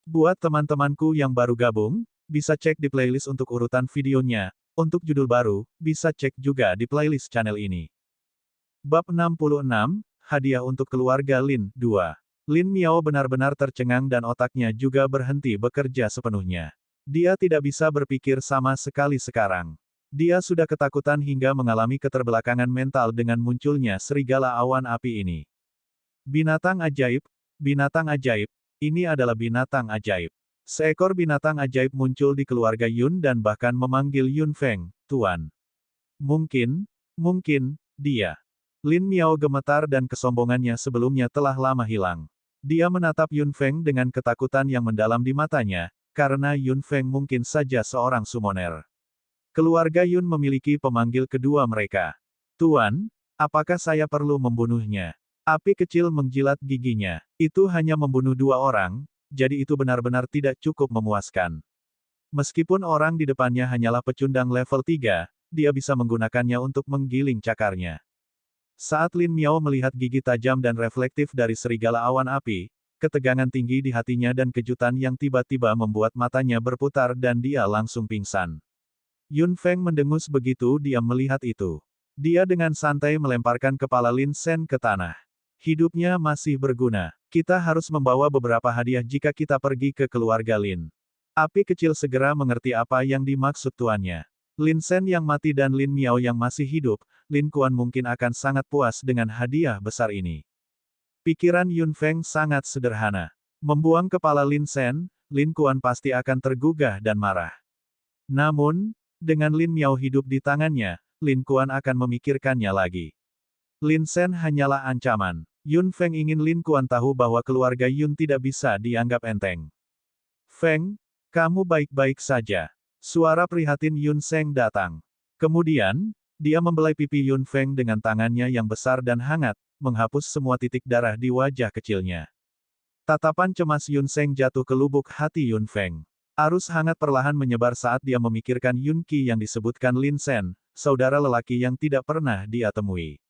Buat teman-temanku yang baru gabung, bisa cek di playlist untuk urutan videonya. Untuk judul baru, bisa cek juga di playlist channel ini. Bab 66, Hadiah untuk Keluarga Lin, 2. Lin Miao benar-benar tercengang dan otaknya juga berhenti bekerja sepenuhnya. Dia tidak bisa berpikir sama sekali sekarang. Dia sudah ketakutan hingga mengalami keterbelakangan mental dengan munculnya serigala awan api ini. Binatang ajaib, ini adalah binatang ajaib. Seekor binatang ajaib muncul di keluarga Yun dan bahkan memanggil Yun Feng, Tuan. Mungkin, dia. Lin Miao gemetar dan kesombongannya sebelumnya telah lama hilang. Dia menatap Yun Feng dengan ketakutan yang mendalam di matanya, karena Yun Feng mungkin saja seorang summoner. Keluarga Yun memiliki pemanggil kedua mereka. Tuan, apakah saya perlu membunuhnya? Api kecil menjilat giginya. Itu hanya membunuh 2 orang, jadi itu benar-benar tidak cukup memuaskan. Meskipun orang di depannya hanyalah pecundang level 3, dia bisa menggunakannya untuk menggiling cakarnya. Saat Lin Miao melihat gigi tajam dan reflektif dari serigala awan api, ketegangan tinggi di hatinya dan kejutan yang tiba-tiba membuat matanya berputar dan dia langsung pingsan. Yun Feng mendengus begitu diam melihat itu. Dia dengan santai melemparkan kepala Lin Shen ke tanah. Hidupnya masih berguna. Kita harus membawa beberapa hadiah jika kita pergi ke keluarga Lin. Api kecil segera mengerti apa yang dimaksud tuannya. Lin Shen yang mati dan Lin Miao yang masih hidup, Lin Kuan mungkin akan sangat puas dengan hadiah besar ini. Pikiran Yun Feng sangat sederhana. Membuang kepala Lin Shen, Lin Kuan pasti akan tergugah dan marah. Namun, dengan Lin Miao hidup di tangannya, Lin Kuan akan memikirkannya lagi. Lin Shen hanyalah ancaman. Yun Feng ingin Lin Kuan tahu bahwa keluarga Yun tidak bisa dianggap enteng. Feng, kamu baik-baik saja. Suara prihatin Yun Sheng datang. Kemudian, dia membelai pipi Yun Feng dengan tangannya yang besar dan hangat, menghapus semua titik darah di wajah kecilnya. Tatapan cemas Yun Sheng jatuh ke lubuk hati Yun Feng. Arus hangat perlahan menyebar saat dia memikirkan Yun Qi yang disebutkan Lin Shen, saudara lelaki yang tidak pernah dia temui.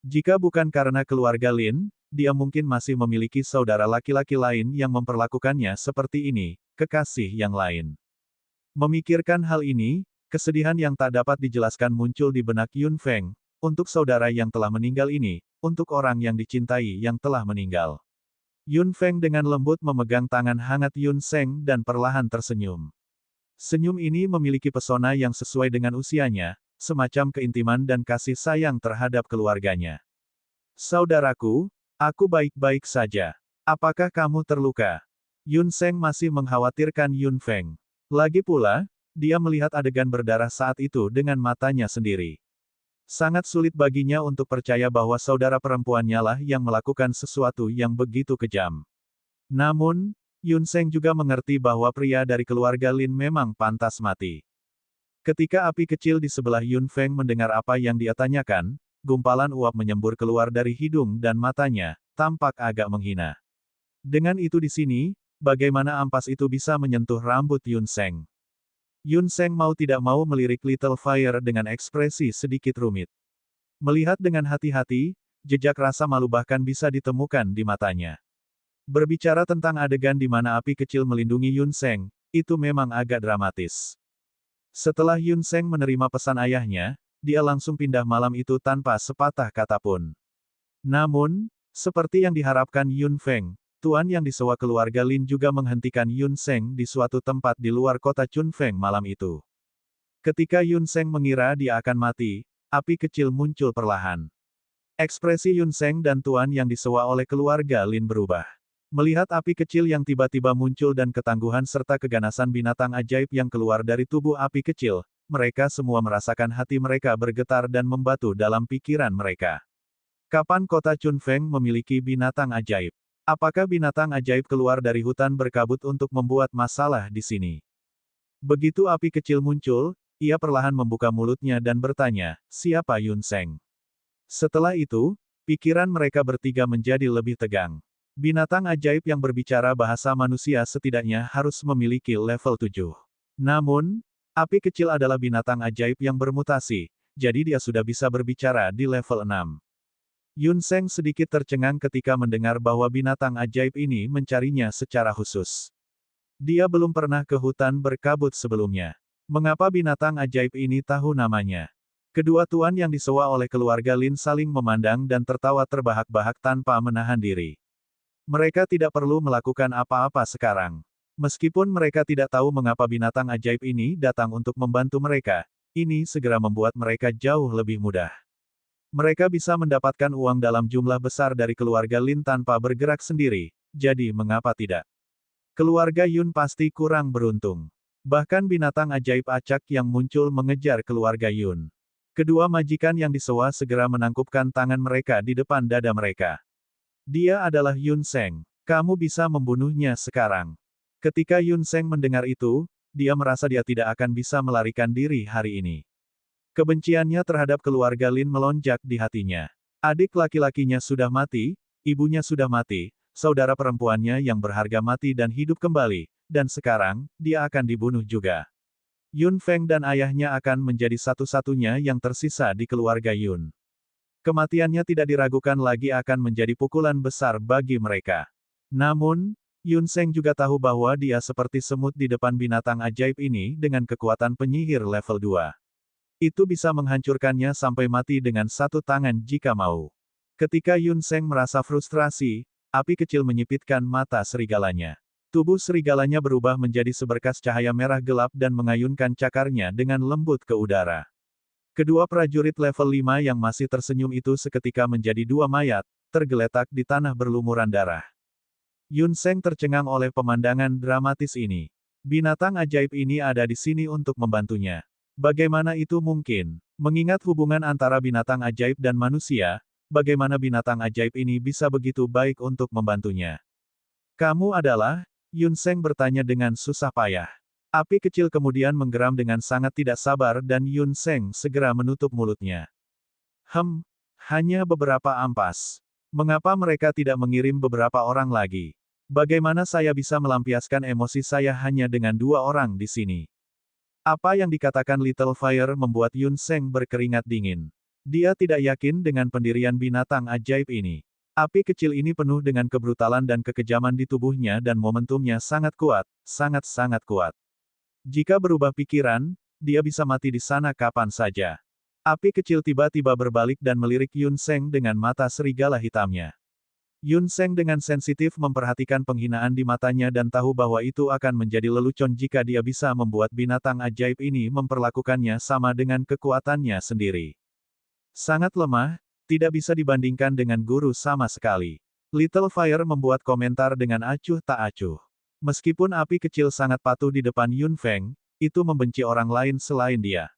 Jika bukan karena keluarga Lin, dia mungkin masih memiliki saudara laki-laki lain yang memperlakukannya seperti ini, kekasih yang lain. Memikirkan hal ini, kesedihan yang tak dapat dijelaskan muncul di benak Yun Feng, untuk saudara yang telah meninggal ini, untuk orang yang dicintai yang telah meninggal. Yun Feng dengan lembut memegang tangan hangat Yun Sheng dan perlahan tersenyum. Senyum ini memiliki pesona yang sesuai dengan usianya, semacam keintiman dan kasih sayang terhadap keluarganya. Saudaraku, aku baik-baik saja. Apakah kamu terluka? Yun Sheng masih mengkhawatirkan Yun Feng. Lagi pula, dia melihat adegan berdarah saat itu dengan matanya sendiri. Sangat sulit baginya untuk percaya bahwa saudara perempuannya lah yang melakukan sesuatu yang begitu kejam. Namun, Yun Sheng juga mengerti bahwa pria dari keluarga Lin memang pantas mati. Ketika api kecil di sebelah Yun Feng mendengar apa yang dia tanyakan, gumpalan uap menyembur keluar dari hidung dan matanya, tampak agak menghina. Dengan itu di sini, bagaimana ampas itu bisa menyentuh rambut Yun Sheng? Yun Sheng mau tidak mau melirik Little Fire dengan ekspresi sedikit rumit. Melihat dengan hati-hati, jejak rasa malu bahkan bisa ditemukan di matanya. Berbicara tentang adegan di mana api kecil melindungi Yun Sheng, itu memang agak dramatis. Setelah Yun Sheng menerima pesan ayahnya, dia langsung pindah malam itu tanpa sepatah kata pun. Namun, seperti yang diharapkan Yun Feng, tuan yang disewa keluarga Lin juga menghentikan Yun Sheng di suatu tempat di luar kota Chunfeng malam itu. Ketika Yun Sheng mengira dia akan mati, api kecil muncul perlahan. Ekspresi Yun Sheng dan tuan yang disewa oleh keluarga Lin berubah. Melihat api kecil yang tiba-tiba muncul dan ketangguhan serta keganasan binatang ajaib yang keluar dari tubuh api kecil, mereka semua merasakan hati mereka bergetar dan membatu dalam pikiran mereka. Kapan kota Chunfeng memiliki binatang ajaib? Apakah binatang ajaib keluar dari hutan berkabut untuk membuat masalah di sini? Begitu api kecil muncul, ia perlahan membuka mulutnya dan bertanya, siapa Yun Sheng? Setelah itu, pikiran mereka bertiga menjadi lebih tegang. Binatang ajaib yang berbicara bahasa manusia setidaknya harus memiliki level 7. Namun, api kecil adalah binatang ajaib yang bermutasi, jadi dia sudah bisa berbicara di level 6. Yun Sheng sedikit tercengang ketika mendengar bahwa binatang ajaib ini mencarinya secara khusus. Dia belum pernah ke hutan berkabut sebelumnya. Mengapa binatang ajaib ini tahu namanya? Kedua tuan yang disewa oleh keluarga Lin saling memandang dan tertawa terbahak-bahak tanpa menahan diri. Mereka tidak perlu melakukan apa-apa sekarang. Meskipun mereka tidak tahu mengapa binatang ajaib ini datang untuk membantu mereka, ini segera membuat mereka jauh lebih mudah. Mereka bisa mendapatkan uang dalam jumlah besar dari keluarga Lin tanpa bergerak sendiri, jadi mengapa tidak? Keluarga Yun pasti kurang beruntung. Bahkan binatang ajaib acak yang muncul mengejar keluarga Yun. Kedua majikan yang disewa segera menangkupkan tangan mereka di depan dada mereka. Dia adalah Yun Seng. Kamu bisa membunuhnya sekarang. Ketika Yun Seng mendengar itu, dia merasa dia tidak akan bisa melarikan diri hari ini. Kebenciannya terhadap keluarga Lin melonjak di hatinya. Adik laki-lakinya sudah mati, ibunya sudah mati, saudara perempuannya yang berharga mati dan hidup kembali, dan sekarang, dia akan dibunuh juga. Yun Feng dan ayahnya akan menjadi satu-satunya yang tersisa di keluarga Yun. Kematiannya tidak diragukan lagi akan menjadi pukulan besar bagi mereka. Namun, Yun Seng juga tahu bahwa dia seperti semut di depan binatang ajaib ini dengan kekuatan penyihir level 2. Itu bisa menghancurkannya sampai mati dengan satu tangan jika mau. Ketika Yun Seng merasa frustrasi, api kecil menyipitkan mata serigalanya. Tubuh serigalanya berubah menjadi seberkas cahaya merah gelap dan mengayunkan cakarnya dengan lembut ke udara. Kedua prajurit level 5 yang masih tersenyum itu seketika menjadi dua mayat, tergeletak di tanah berlumuran darah. Yun Seng tercengang oleh pemandangan dramatis ini. Binatang ajaib ini ada di sini untuk membantunya. Bagaimana itu mungkin? Mengingat hubungan antara binatang ajaib dan manusia, bagaimana binatang ajaib ini bisa begitu baik untuk membantunya? Kamu adalah? Yun Seng bertanya dengan susah payah. Api kecil kemudian menggeram dengan sangat tidak sabar dan Yun Seng segera menutup mulutnya. Hanya beberapa ampas. Mengapa mereka tidak mengirim beberapa orang lagi? Bagaimana saya bisa melampiaskan emosi saya hanya dengan dua orang di sini? Apa yang dikatakan Little Fire membuat Yun Seng berkeringat dingin. Dia tidak yakin dengan pendirian binatang ajaib ini. Api kecil ini penuh dengan kebrutalan dan kekejaman di tubuhnya dan momentumnya sangat kuat, sangat-sangat kuat. Jika berubah pikiran, dia bisa mati di sana kapan saja. Api kecil tiba-tiba berbalik dan melirik Yun Seng dengan mata serigala hitamnya. Yun Seng dengan sensitif memperhatikan penghinaan di matanya dan tahu bahwa itu akan menjadi lelucon jika dia bisa membuat binatang ajaib ini memperlakukannya sama dengan kekuatannya sendiri. Sangat lemah, tidak bisa dibandingkan dengan guru sama sekali. Little Fire membuat komentar dengan acuh tak acuh. Meskipun api kecil sangat patuh di depan Yun Feng, itu membenci orang lain selain dia.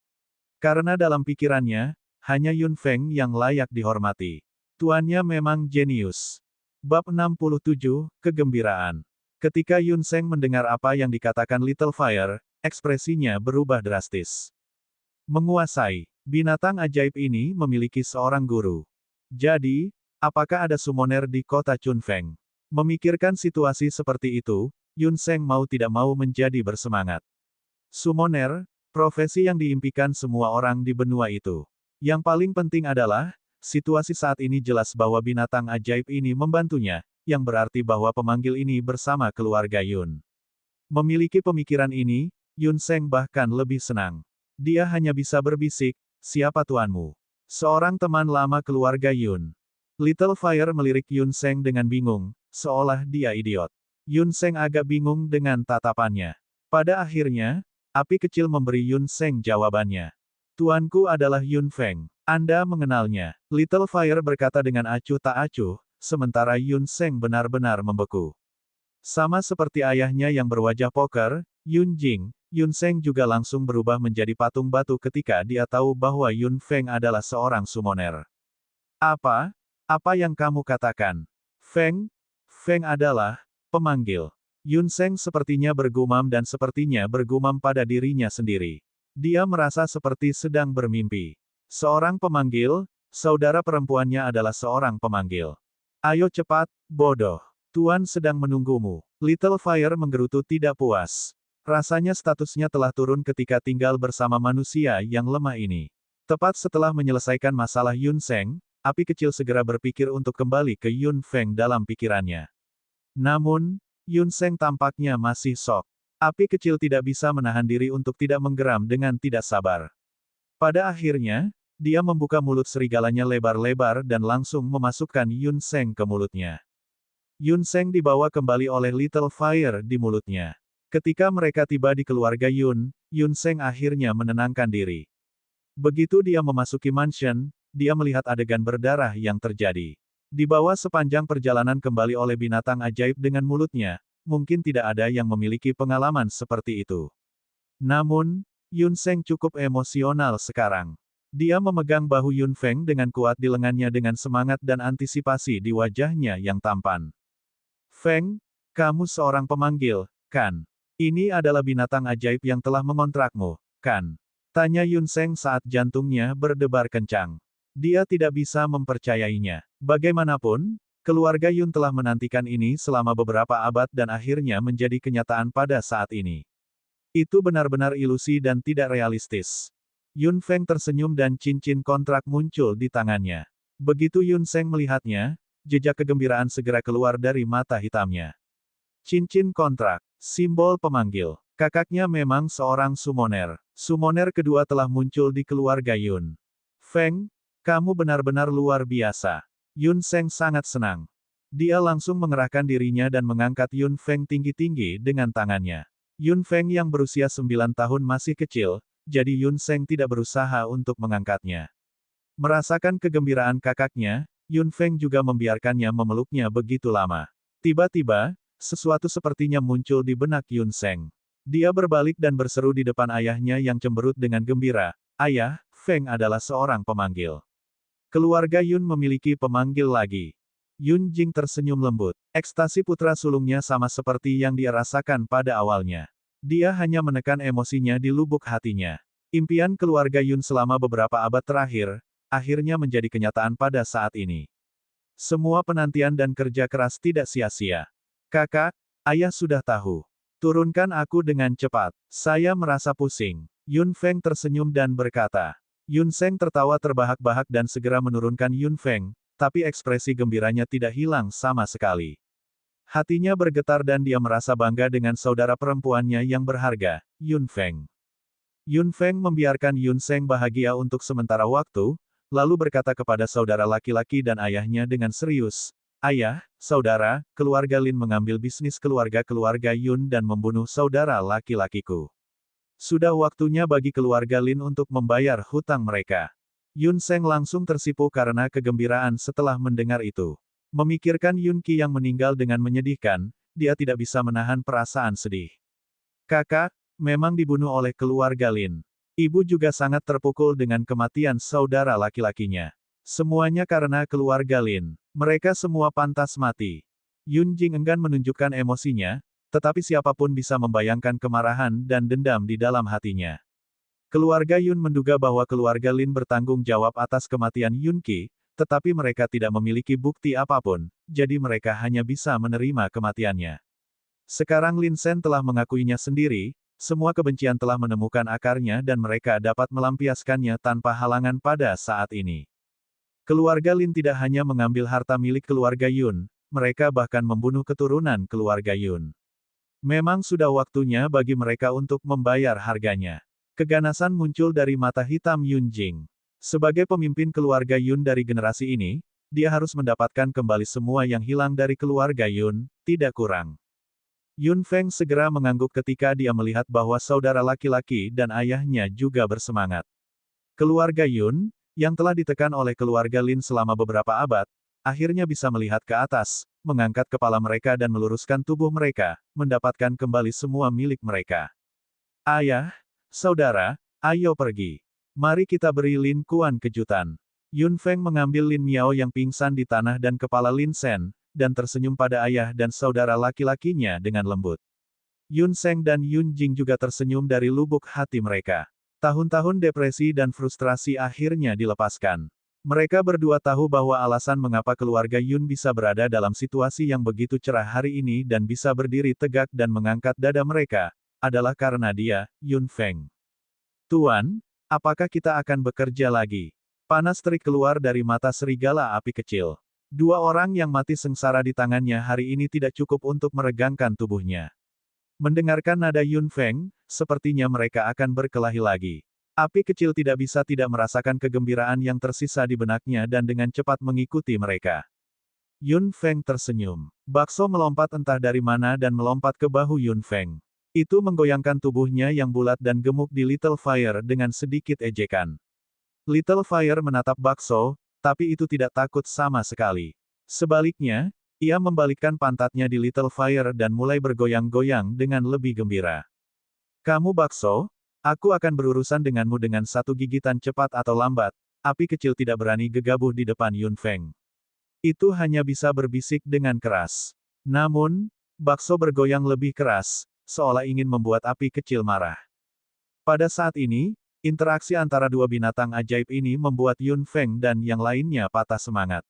Karena dalam pikirannya, hanya Yun Feng yang layak dihormati. Tuannya memang jenius. Bab 67, Kegembiraan. Ketika Yun Seng mendengar apa yang dikatakan Little Fire, ekspresinya berubah drastis. Menguasai. Binatang ajaib ini memiliki seorang guru. Jadi, apakah ada summoner di kota Chunfeng? Memikirkan situasi seperti itu, Yun Seng mau tidak mau menjadi bersemangat. Summoner, profesi yang diimpikan semua orang di benua itu. Yang paling penting adalah, situasi saat ini jelas bahwa binatang ajaib ini membantunya, yang berarti bahwa pemanggil ini bersama keluarga Yun. Memiliki pemikiran ini, Yun Seng bahkan lebih senang. Dia hanya bisa berbisik, siapa tuanmu? Seorang teman lama keluarga Yun. Little Fire melirik Yun Seng dengan bingung, seolah dia idiot. Yun Seng agak bingung dengan tatapannya. Pada akhirnya, api kecil memberi Yun Seng jawabannya. Tuanku adalah Yun Feng. Anda mengenalnya. Little Fire berkata dengan acuh tak acuh, sementara Yun Seng benar-benar membeku. Sama seperti ayahnya yang berwajah poker, Yun Jing, Yun Seng juga langsung berubah menjadi patung batu ketika dia tahu bahwa Yun Feng adalah seorang summoner. Apa? Apa yang kamu katakan? Feng? Feng adalah pemanggil. Yun Seng sepertinya bergumam dan sepertinya bergumam pada dirinya sendiri. Dia merasa seperti sedang bermimpi. Seorang pemanggil, saudara perempuannya adalah seorang pemanggil. Ayo cepat, bodoh. Tuan sedang menunggumu. Little Fire menggerutu tidak puas. Rasanya statusnya telah turun ketika tinggal bersama manusia yang lemah ini. Tepat setelah menyelesaikan masalah Yun Seng, api kecil segera berpikir untuk kembali ke Yun Feng dalam pikirannya. Namun, Yun Seng tampaknya masih shock. Api kecil tidak bisa menahan diri untuk tidak menggeram dengan tidak sabar. Pada akhirnya, dia membuka mulut serigalanya lebar-lebar dan langsung memasukkan Yun Seng ke mulutnya. Yun Seng dibawa kembali oleh Little Fire di mulutnya. Ketika mereka tiba di keluarga Yun, Yun Seng akhirnya menenangkan diri. Begitu dia memasuki mansion, dia melihat adegan berdarah yang terjadi. Dibawa sepanjang perjalanan kembali oleh binatang ajaib dengan mulutnya, mungkin tidak ada yang memiliki pengalaman seperti itu. Namun, Yun Seng cukup emosional sekarang. Dia memegang bahu Yun Feng dengan kuat di lengannya dengan semangat dan antisipasi di wajahnya yang tampan. Feng, kamu seorang pemanggil, kan? Ini adalah binatang ajaib yang telah mengontrakmu, kan? Tanya Yun Seng saat jantungnya berdebar kencang. Dia tidak bisa mempercayainya. Bagaimanapun, keluarga Yun telah menantikan ini selama beberapa abad dan akhirnya menjadi kenyataan pada saat ini. Itu benar-benar ilusi dan tidak realistis. Yun Feng tersenyum dan cincin kontrak muncul di tangannya. Begitu Yun Seng melihatnya, jejak kegembiraan segera keluar dari mata hitamnya. Cincin kontrak, simbol pemanggil. Kakaknya memang seorang summoner. Summoner kedua telah muncul di keluarga Yun. Feng, kamu benar-benar luar biasa. Yun Seng sangat senang. Dia langsung mengerahkan dirinya dan mengangkat Yun Feng tinggi-tinggi dengan tangannya. Yun Feng yang berusia 9 tahun masih kecil, jadi Yun Seng tidak berusaha untuk mengangkatnya. Merasakan kegembiraan kakaknya, Yun Feng juga membiarkannya memeluknya begitu lama. Tiba-tiba, sesuatu sepertinya muncul di benak Yun Seng. Dia berbalik dan berseru di depan ayahnya yang cemberut dengan gembira, "Ayah, Feng adalah seorang pemanggil." Keluarga Yun memiliki pemanggil lagi. Yun Jing tersenyum lembut. Ekstasi putra sulungnya sama seperti yang dia rasakan pada awalnya. Dia hanya menekan emosinya di lubuk hatinya. Impian keluarga Yun selama beberapa abad terakhir, akhirnya menjadi kenyataan pada saat ini. Semua penantian dan kerja keras tidak sia-sia. Kakak, ayah sudah tahu. Turunkan aku dengan cepat. Saya merasa pusing. Yun Feng tersenyum dan berkata. Yun Seng tertawa terbahak-bahak dan segera menurunkan Yun Feng, tapi ekspresi gembiranya tidak hilang sama sekali. Hatinya bergetar dan dia merasa bangga dengan saudara perempuannya yang berharga, Yun Feng. Yun Feng membiarkan Yun Seng bahagia untuk sementara waktu, lalu berkata kepada saudara laki-laki dan ayahnya dengan serius, "Ayah, saudara, keluarga Lin mengambil bisnis keluarga Yun dan membunuh saudara laki-lakiku. Sudah waktunya bagi keluarga Lin untuk membayar hutang mereka." Yun Seng langsung tersipu karena kegembiraan setelah mendengar itu. Memikirkan Yun Qi yang meninggal dengan menyedihkan, dia tidak bisa menahan perasaan sedih. Kakak, memang dibunuh oleh keluarga Lin. Ibu juga sangat terpukul dengan kematian saudara laki-lakinya. Semuanya karena keluarga Lin. Mereka semua pantas mati. Yun Jing enggan menunjukkan emosinya, tetapi siapapun bisa membayangkan kemarahan dan dendam di dalam hatinya. Keluarga Yun menduga bahwa keluarga Lin bertanggung jawab atas kematian Yun Qi, tetapi mereka tidak memiliki bukti apapun, jadi mereka hanya bisa menerima kematiannya. Sekarang Lin Shen telah mengakuinya sendiri, semua kebencian telah menemukan akarnya dan mereka dapat melampiaskannya tanpa halangan pada saat ini. Keluarga Lin tidak hanya mengambil harta milik keluarga Yun, mereka bahkan membunuh keturunan keluarga Yun. Memang sudah waktunya bagi mereka untuk membayar harganya. Keganasan muncul dari mata hitam Yun Jing. Sebagai pemimpin keluarga Yun dari generasi ini, dia harus mendapatkan kembali semua yang hilang dari keluarga Yun, tidak kurang. Yun Feng segera mengangguk ketika dia melihat bahwa saudara laki-laki dan ayahnya juga bersemangat. Keluarga Yun, yang telah ditekan oleh keluarga Lin selama beberapa abad, akhirnya bisa melihat ke atas, mengangkat kepala mereka dan meluruskan tubuh mereka, mendapatkan kembali semua milik mereka. Ayah, saudara, ayo pergi. Mari kita beri Lin Kuan kejutan. Yun Feng mengambil Lin Miao yang pingsan di tanah dan kepala Lin Shen, dan tersenyum pada ayah dan saudara laki-lakinya dengan lembut. Yun Seng dan Yun Jing juga tersenyum dari lubuk hati mereka. Tahun-tahun depresi dan frustrasi akhirnya dilepaskan. Mereka berdua tahu bahwa alasan mengapa keluarga Yun bisa berada dalam situasi yang begitu cerah hari ini dan bisa berdiri tegak dan mengangkat dada mereka, adalah karena dia, Yun Feng. Tuan, apakah kita akan bekerja lagi? Panas terik keluar dari mata serigala api kecil. Dua orang yang mati sengsara di tangannya hari ini tidak cukup untuk meregangkan tubuhnya. Mendengarkan nada Yun Feng, sepertinya mereka akan berkelahi lagi. Api kecil tidak bisa tidak merasakan kegembiraan yang tersisa di benaknya dan dengan cepat mengikuti mereka. Yun Feng tersenyum. Bakso melompat entah dari mana dan melompat ke bahu Yun Feng. Itu menggoyangkan tubuhnya yang bulat dan gemuk di Little Fire dengan sedikit ejekan. Little Fire menatap Bakso, tapi itu tidak takut sama sekali. Sebaliknya, ia membalikkan pantatnya di Little Fire dan mulai bergoyang-goyang dengan lebih gembira. Kamu Bakso, aku akan berurusan denganmu dengan satu gigitan cepat atau lambat. Api kecil tidak berani gegabah di depan Yun Feng. Itu hanya bisa berbisik dengan keras. Namun, Bakso bergoyang lebih keras, seolah ingin membuat api kecil marah. Pada saat ini, interaksi antara dua binatang ajaib ini membuat Yun Feng dan yang lainnya patah semangat.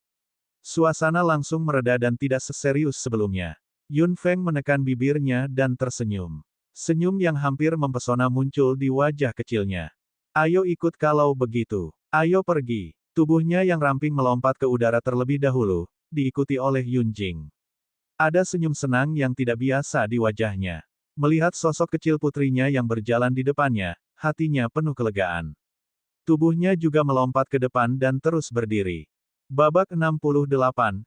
Suasana langsung mereda dan tidak seserius sebelumnya. Yun Feng menekan bibirnya dan tersenyum. Senyum yang hampir mempesona muncul di wajah kecilnya. Ayo ikut kalau begitu. Ayo pergi. Tubuhnya yang ramping melompat ke udara terlebih dahulu, diikuti oleh Yun Jing. Ada senyum senang yang tidak biasa di wajahnya. Melihat sosok kecil putrinya yang berjalan di depannya, hatinya penuh kelegaan. Tubuhnya juga melompat ke depan dan terus berdiri. Babak 68,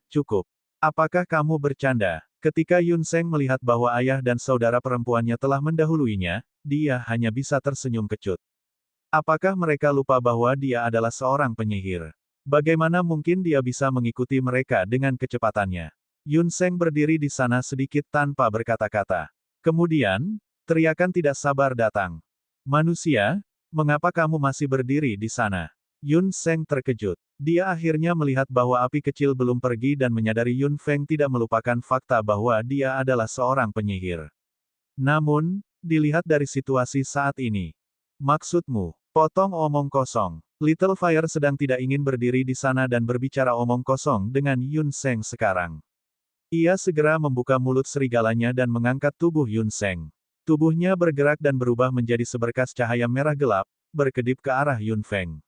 cukup. Apakah kamu bercanda? Ketika Yun Seng melihat bahwa ayah dan saudara perempuannya telah mendahuluinya, dia hanya bisa tersenyum kecut. Apakah mereka lupa bahwa dia adalah seorang penyihir? Bagaimana mungkin dia bisa mengikuti mereka dengan kecepatannya? Yun Seng berdiri di sana sedikit tanpa berkata-kata. Kemudian, teriakan tidak sabar datang. Manusia, mengapa kamu masih berdiri di sana? Yun Seng terkejut. Dia akhirnya melihat bahwa api kecil belum pergi dan menyadari Yun Feng tidak melupakan fakta bahwa dia adalah seorang penyihir. Namun, dilihat dari situasi saat ini. Maksudmu, potong omong kosong. Little Fire sedang tidak ingin berdiri di sana dan berbicara omong kosong dengan Yun Seng sekarang. Ia segera membuka mulut serigalanya dan mengangkat tubuh Yun Seng. Tubuhnya bergerak dan berubah menjadi seberkas cahaya merah gelap, berkedip ke arah Yun Feng.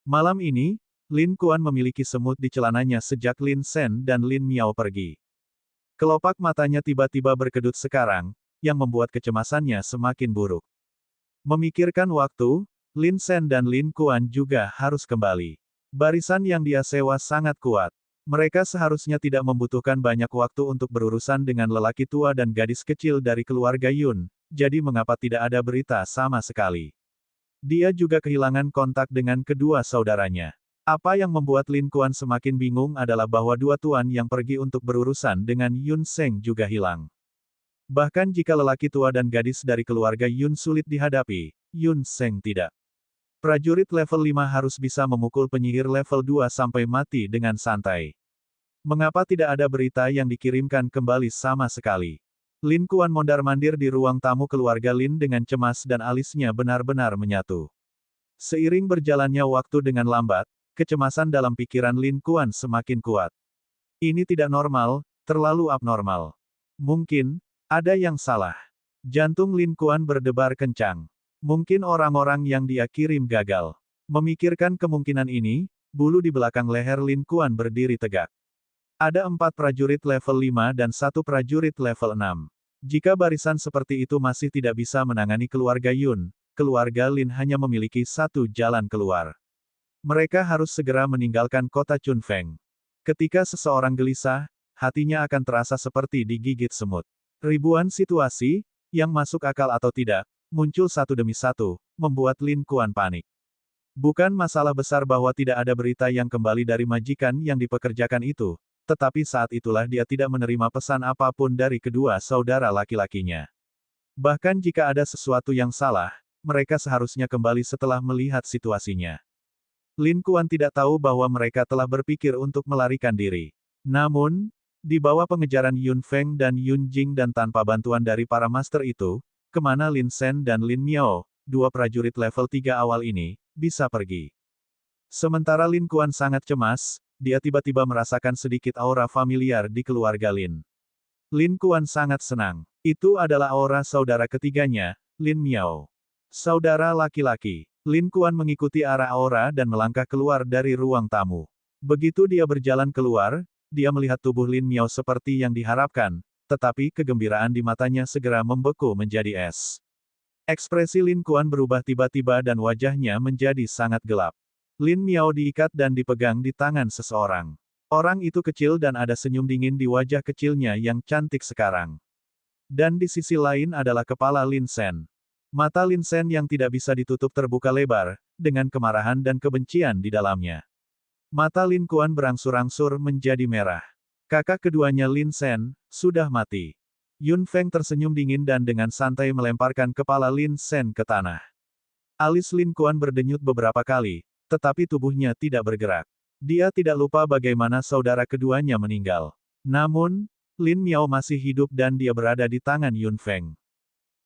Malam ini, Lin Kuan memiliki semut di celananya sejak Lin Sen dan Lin Miao pergi. Kelopak matanya tiba-tiba berkedut sekarang, yang membuat kecemasannya semakin buruk. Memikirkan waktu, Lin Sen dan Lin Kuan juga harus kembali. Barisan yang dia sewa sangat kuat. Mereka seharusnya tidak membutuhkan banyak waktu untuk berurusan dengan lelaki tua dan gadis kecil dari keluarga Yun, jadi mengapa tidak ada berita sama sekali. Dia juga kehilangan kontak dengan kedua saudaranya. Apa yang membuat Lin Kuan semakin bingung adalah bahwa dua tuan yang pergi untuk berurusan dengan Yun Seng juga hilang. Bahkan jika lelaki tua dan gadis dari keluarga Yun sulit dihadapi, Yun Seng tidak. Prajurit level 5 harus bisa memukul penyihir level 2 sampai mati dengan santai. Mengapa tidak ada berita yang dikirimkan kembali sama sekali? Lin Kuan mondar-mandir di ruang tamu keluarga Lin dengan cemas dan alisnya benar-benar menyatu. Seiring berjalannya waktu dengan lambat, kecemasan dalam pikiran Lin Kuan semakin kuat. Ini tidak normal, terlalu abnormal. Mungkin, ada yang salah. Jantung Lin Kuan berdebar kencang. Mungkin orang-orang yang dia kirim gagal. Memikirkan kemungkinan ini, bulu di belakang leher Lin Kuan berdiri tegak. Ada 4 prajurit level 5 dan 1 prajurit level 6. Jika barisan seperti itu masih tidak bisa menangani keluarga Yun, keluarga Lin hanya memiliki satu jalan keluar. Mereka harus segera meninggalkan kota Chunfeng. Ketika seseorang gelisah, hatinya akan terasa seperti digigit semut. Ribuan situasi, yang masuk akal atau tidak, muncul satu demi satu, membuat Lin Kuan panik. Bukan masalah besar bahwa tidak ada berita yang kembali dari majikan yang dipekerjakan itu, tetapi saat itulah dia tidak menerima pesan apapun dari kedua saudara laki-lakinya. Bahkan jika ada sesuatu yang salah, mereka seharusnya kembali setelah melihat situasinya. Lin Kuan tidak tahu bahwa mereka telah berpikir untuk melarikan diri. Namun, di bawah pengejaran Yun Feng dan Yun Jing dan tanpa bantuan dari para master itu, kemana Lin Sen dan Lin Miao, dua prajurit level 3 awal ini, bisa pergi. Sementara Lin Kuan sangat cemas, dia tiba-tiba merasakan sedikit aura familiar di keluarga Lin. Lin Kuan sangat senang. Itu adalah aura saudara ketiganya, Lin Miao. Saudara laki-laki. Lin Kuan mengikuti arah aura dan melangkah keluar dari ruang tamu. Begitu dia berjalan keluar, dia melihat tubuh Lin Miao seperti yang diharapkan, tetapi kegembiraan di matanya segera membeku menjadi es. Ekspresi Lin Kuan berubah tiba-tiba dan wajahnya menjadi sangat gelap. Lin Miao diikat dan dipegang di tangan seseorang. Orang itu kecil dan ada senyum dingin di wajah kecilnya yang cantik sekarang. Dan di sisi lain adalah kepala Lin Sen. Mata Lin Sen yang tidak bisa ditutup terbuka lebar, dengan kemarahan dan kebencian di dalamnya. Mata Lin Kuan berangsur-angsur menjadi merah. Kakak keduanya Lin Sen, sudah mati. Yun Feng tersenyum dingin dan dengan santai melemparkan kepala Lin Sen ke tanah. Alis Lin Kuan berdenyut beberapa kali, tetapi tubuhnya tidak bergerak. Dia tidak lupa bagaimana saudara keduanya meninggal. Namun, Lin Miao masih hidup dan dia berada di tangan Yun Feng.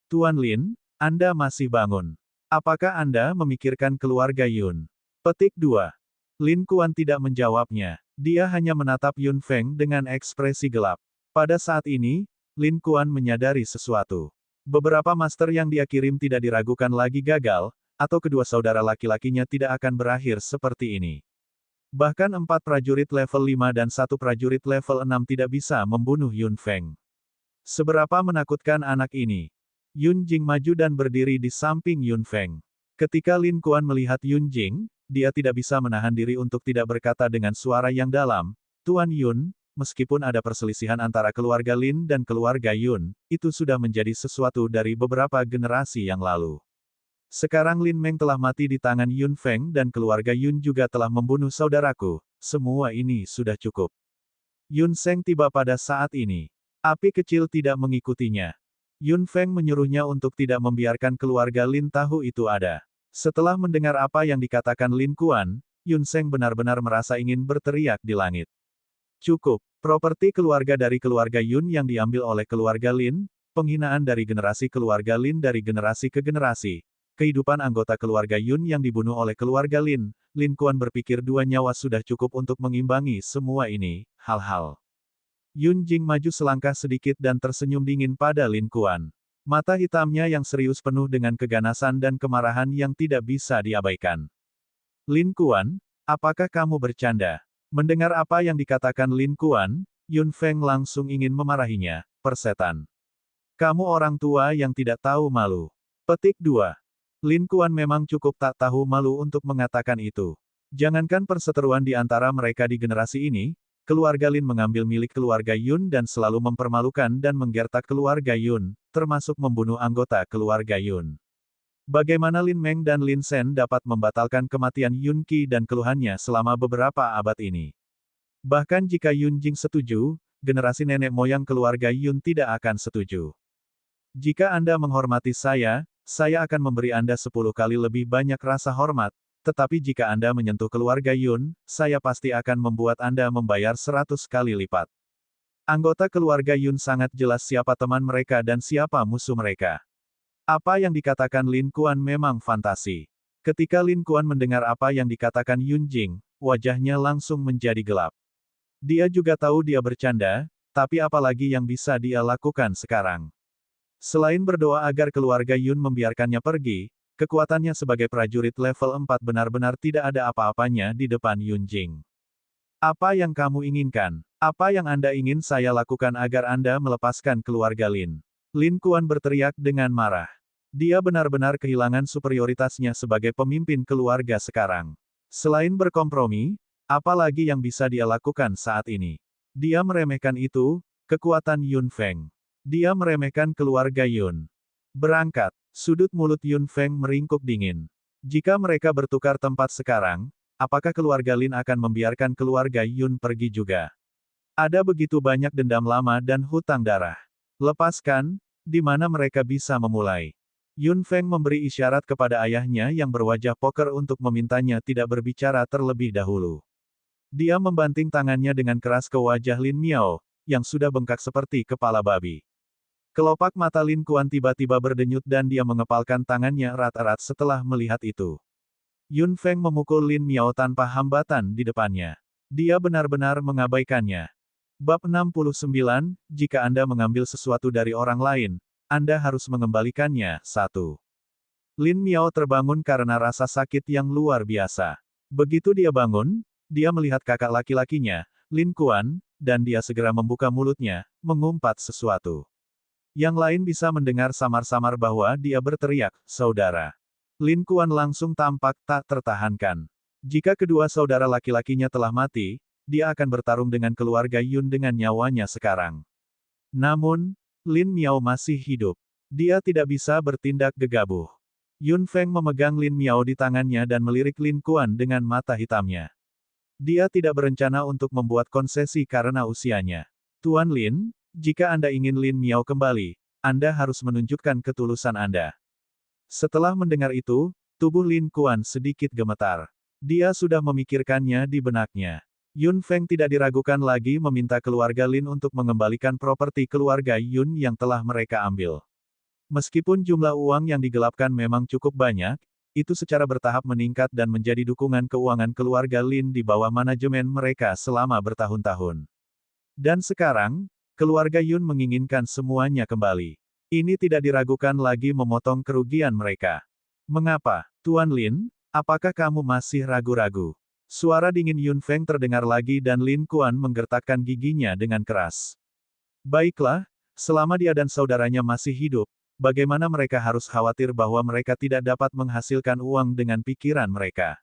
Tuan Lin, Anda masih bangun. Apakah Anda memikirkan keluarga Yun? Petik 2. Lin Kuan tidak menjawabnya. Dia hanya menatap Yun Feng dengan ekspresi gelap. Pada saat ini, Lin Kuan menyadari sesuatu. Beberapa master yang dia kirim tidak diragukan lagi gagal, atau kedua saudara laki-lakinya tidak akan berakhir seperti ini. Bahkan 4 prajurit level 5 dan 1 prajurit level 6 tidak bisa membunuh Yun Feng. Seberapa menakutkan anak ini? Yun Jing maju dan berdiri di samping Yun Feng. Ketika Lin Kuan melihat Yun Jing, dia tidak bisa menahan diri untuk tidak berkata dengan suara yang dalam, Tuan Yun, meskipun ada perselisihan antara keluarga Lin dan keluarga Yun, itu sudah menjadi sesuatu dari beberapa generasi yang lalu. Sekarang Lin Meng telah mati di tangan Yun Feng dan keluarga Yun juga telah membunuh saudaraku, semua ini sudah cukup. Yun Seng tiba pada saat ini. Api kecil tidak mengikutinya. Yun Feng menyuruhnya untuk tidak membiarkan keluarga Lin tahu itu ada. Setelah mendengar apa yang dikatakan Lin Kuan, Yun Seng benar-benar merasa ingin berteriak di langit. Cukup, properti keluarga dari keluarga Yun yang diambil oleh keluarga Lin, penghinaan dari generasi keluarga Lin dari generasi ke generasi. Kehidupan anggota keluarga Yun yang dibunuh oleh keluarga Lin, Lin Kuan berpikir 2 nyawa sudah cukup untuk mengimbangi semua ini, hal-hal. Yun Jing maju selangkah sedikit dan tersenyum dingin pada Lin Kuan. Mata hitamnya yang serius penuh dengan keganasan dan kemarahan yang tidak bisa diabaikan. Lin Kuan, apakah kamu bercanda? Mendengar apa yang dikatakan Lin Kuan, Yun Feng langsung ingin memarahinya, persetan. Kamu orang tua yang tidak tahu malu. Petik 2. Lin Kuan memang cukup tak tahu malu untuk mengatakan itu. Jangankan perseteruan di antara mereka di generasi ini, keluarga Lin mengambil milik keluarga Yun dan selalu mempermalukan dan menggertak keluarga Yun, termasuk membunuh anggota keluarga Yun. Bagaimana Lin Meng dan Lin Sen dapat membatalkan kematian Yun Qi dan keluhannya selama beberapa abad ini? Bahkan jika Yun Jing setuju, generasi nenek moyang keluarga Yun tidak akan setuju. Jika Anda menghormati saya akan memberi Anda 10 kali lebih banyak rasa hormat, tetapi jika Anda menyentuh keluarga Yun, saya pasti akan membuat Anda membayar 100 kali lipat. Anggota keluarga Yun sangat jelas siapa teman mereka dan siapa musuh mereka. Apa yang dikatakan Lin Kuan memang fantasi. Ketika Lin Kuan mendengar apa yang dikatakan Yun Jing, wajahnya langsung menjadi gelap. Dia juga tahu dia bercanda, tapi apalagi yang bisa dia lakukan sekarang. Selain berdoa agar keluarga Yun membiarkannya pergi, kekuatannya sebagai prajurit level 4 benar-benar tidak ada apa-apanya di depan Yun Jing. Apa yang kamu inginkan? Apa yang Anda ingin saya lakukan agar Anda melepaskan keluarga Lin? Lin Kuan berteriak dengan marah. Dia benar-benar kehilangan superioritasnya sebagai pemimpin keluarga sekarang. Selain berkompromi, apa lagi yang bisa dia lakukan saat ini? Dia meremehkan itu, kekuatan Yun Feng. Dia meremehkan keluarga Yun. Berangkat, sudut mulut Yun Feng meringkuk dingin. Jika mereka bertukar tempat sekarang, apakah keluarga Lin akan membiarkan keluarga Yun pergi juga? Ada begitu banyak dendam lama dan hutang darah. Lepaskan, di mana mereka bisa memulai. Yun Feng memberi isyarat kepada ayahnya yang berwajah poker untuk memintanya tidak berbicara terlebih dahulu. Dia membanting tangannya dengan keras ke wajah Lin Miao, yang sudah bengkak seperti kepala babi. Kelopak mata Lin Kuan tiba-tiba berdenyut dan dia mengepalkan tangannya erat-erat setelah melihat itu. Yun Feng memukul Lin Miao tanpa hambatan di depannya. Dia benar-benar mengabaikannya. Bab 69, jika Anda mengambil sesuatu dari orang lain, Anda harus mengembalikannya. 1. Lin Miao terbangun karena rasa sakit yang luar biasa. Begitu dia bangun, dia melihat kakak laki-lakinya, Lin Kuan, dan dia segera membuka mulutnya, mengumpat sesuatu. Yang lain bisa mendengar samar-samar bahwa dia berteriak, "Saudara." Lin Kuan langsung tampak tak tertahankan. Jika kedua saudara laki-lakinya telah mati, dia akan bertarung dengan keluarga Yun dengan nyawanya sekarang. Namun, Lin Miao masih hidup. Dia tidak bisa bertindak gegabah. Yun Feng memegang Lin Miao di tangannya dan melirik Lin Kuan dengan mata hitamnya. Dia tidak berencana untuk membuat konsesi karena usianya. Tuan Lin, jika Anda ingin Lin Miao kembali, Anda harus menunjukkan ketulusan Anda. Setelah mendengar itu, tubuh Lin Kuan sedikit gemetar. Dia sudah memikirkannya di benaknya. Yun Feng tidak diragukan lagi meminta keluarga Lin untuk mengembalikan properti keluarga Yun yang telah mereka ambil. Meskipun jumlah uang yang digelapkan memang cukup banyak, itu secara bertahap meningkat dan menjadi dukungan keuangan keluarga Lin di bawah manajemen mereka selama bertahun-tahun. Dan sekarang, keluarga Yun menginginkan semuanya kembali. Ini tidak diragukan lagi memotong kerugian mereka. Mengapa, Tuan Lin? Apakah kamu masih ragu-ragu? Suara dingin Yun Feng terdengar lagi dan Lin Kuan menggertakkan giginya dengan keras. Baiklah, selama dia dan saudaranya masih hidup, bagaimana mereka harus khawatir bahwa mereka tidak dapat menghasilkan uang dengan pikiran mereka?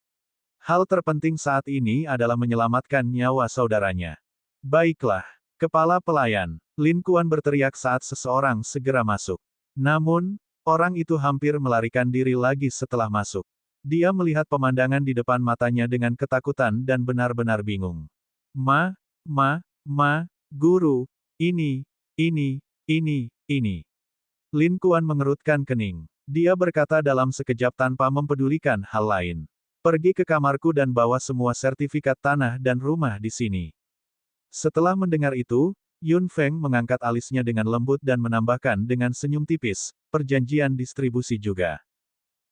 Hal terpenting saat ini adalah menyelamatkan nyawa saudaranya. Baiklah, kepala pelayan, Lin Kuan berteriak saat seseorang segera masuk. Namun, orang itu hampir melarikan diri lagi setelah masuk. Dia melihat pemandangan di depan matanya dengan ketakutan dan benar-benar bingung. Guru, ini. Lin Kuan mengerutkan kening. Dia berkata dalam sekejap tanpa mempedulikan hal lain. Pergi ke kamarku dan bawa semua sertifikat tanah dan rumah di sini. Setelah mendengar itu, Yun Feng mengangkat alisnya dengan lembut dan menambahkan dengan senyum tipis, perjanjian distribusi juga.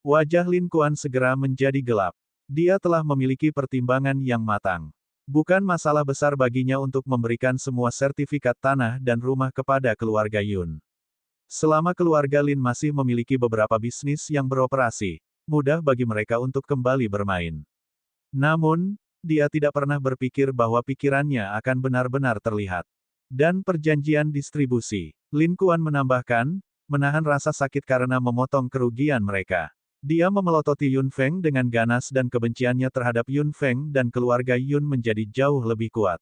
Wajah Lin Kuan segera menjadi gelap. Dia telah memiliki pertimbangan yang matang. Bukan masalah besar baginya untuk memberikan semua sertifikat tanah dan rumah kepada keluarga Yun. Selama keluarga Lin masih memiliki beberapa bisnis yang beroperasi, mudah bagi mereka untuk kembali bermain. Namun, dia tidak pernah berpikir bahwa pikirannya akan benar-benar terlihat. Dan perjanjian distribusi, Lin Kuan menambahkan, menahan rasa sakit karena memotong kerugian mereka. Dia memelototi Yun Feng dengan ganas dan kebenciannya terhadap Yun Feng dan keluarga Yun menjadi jauh lebih kuat.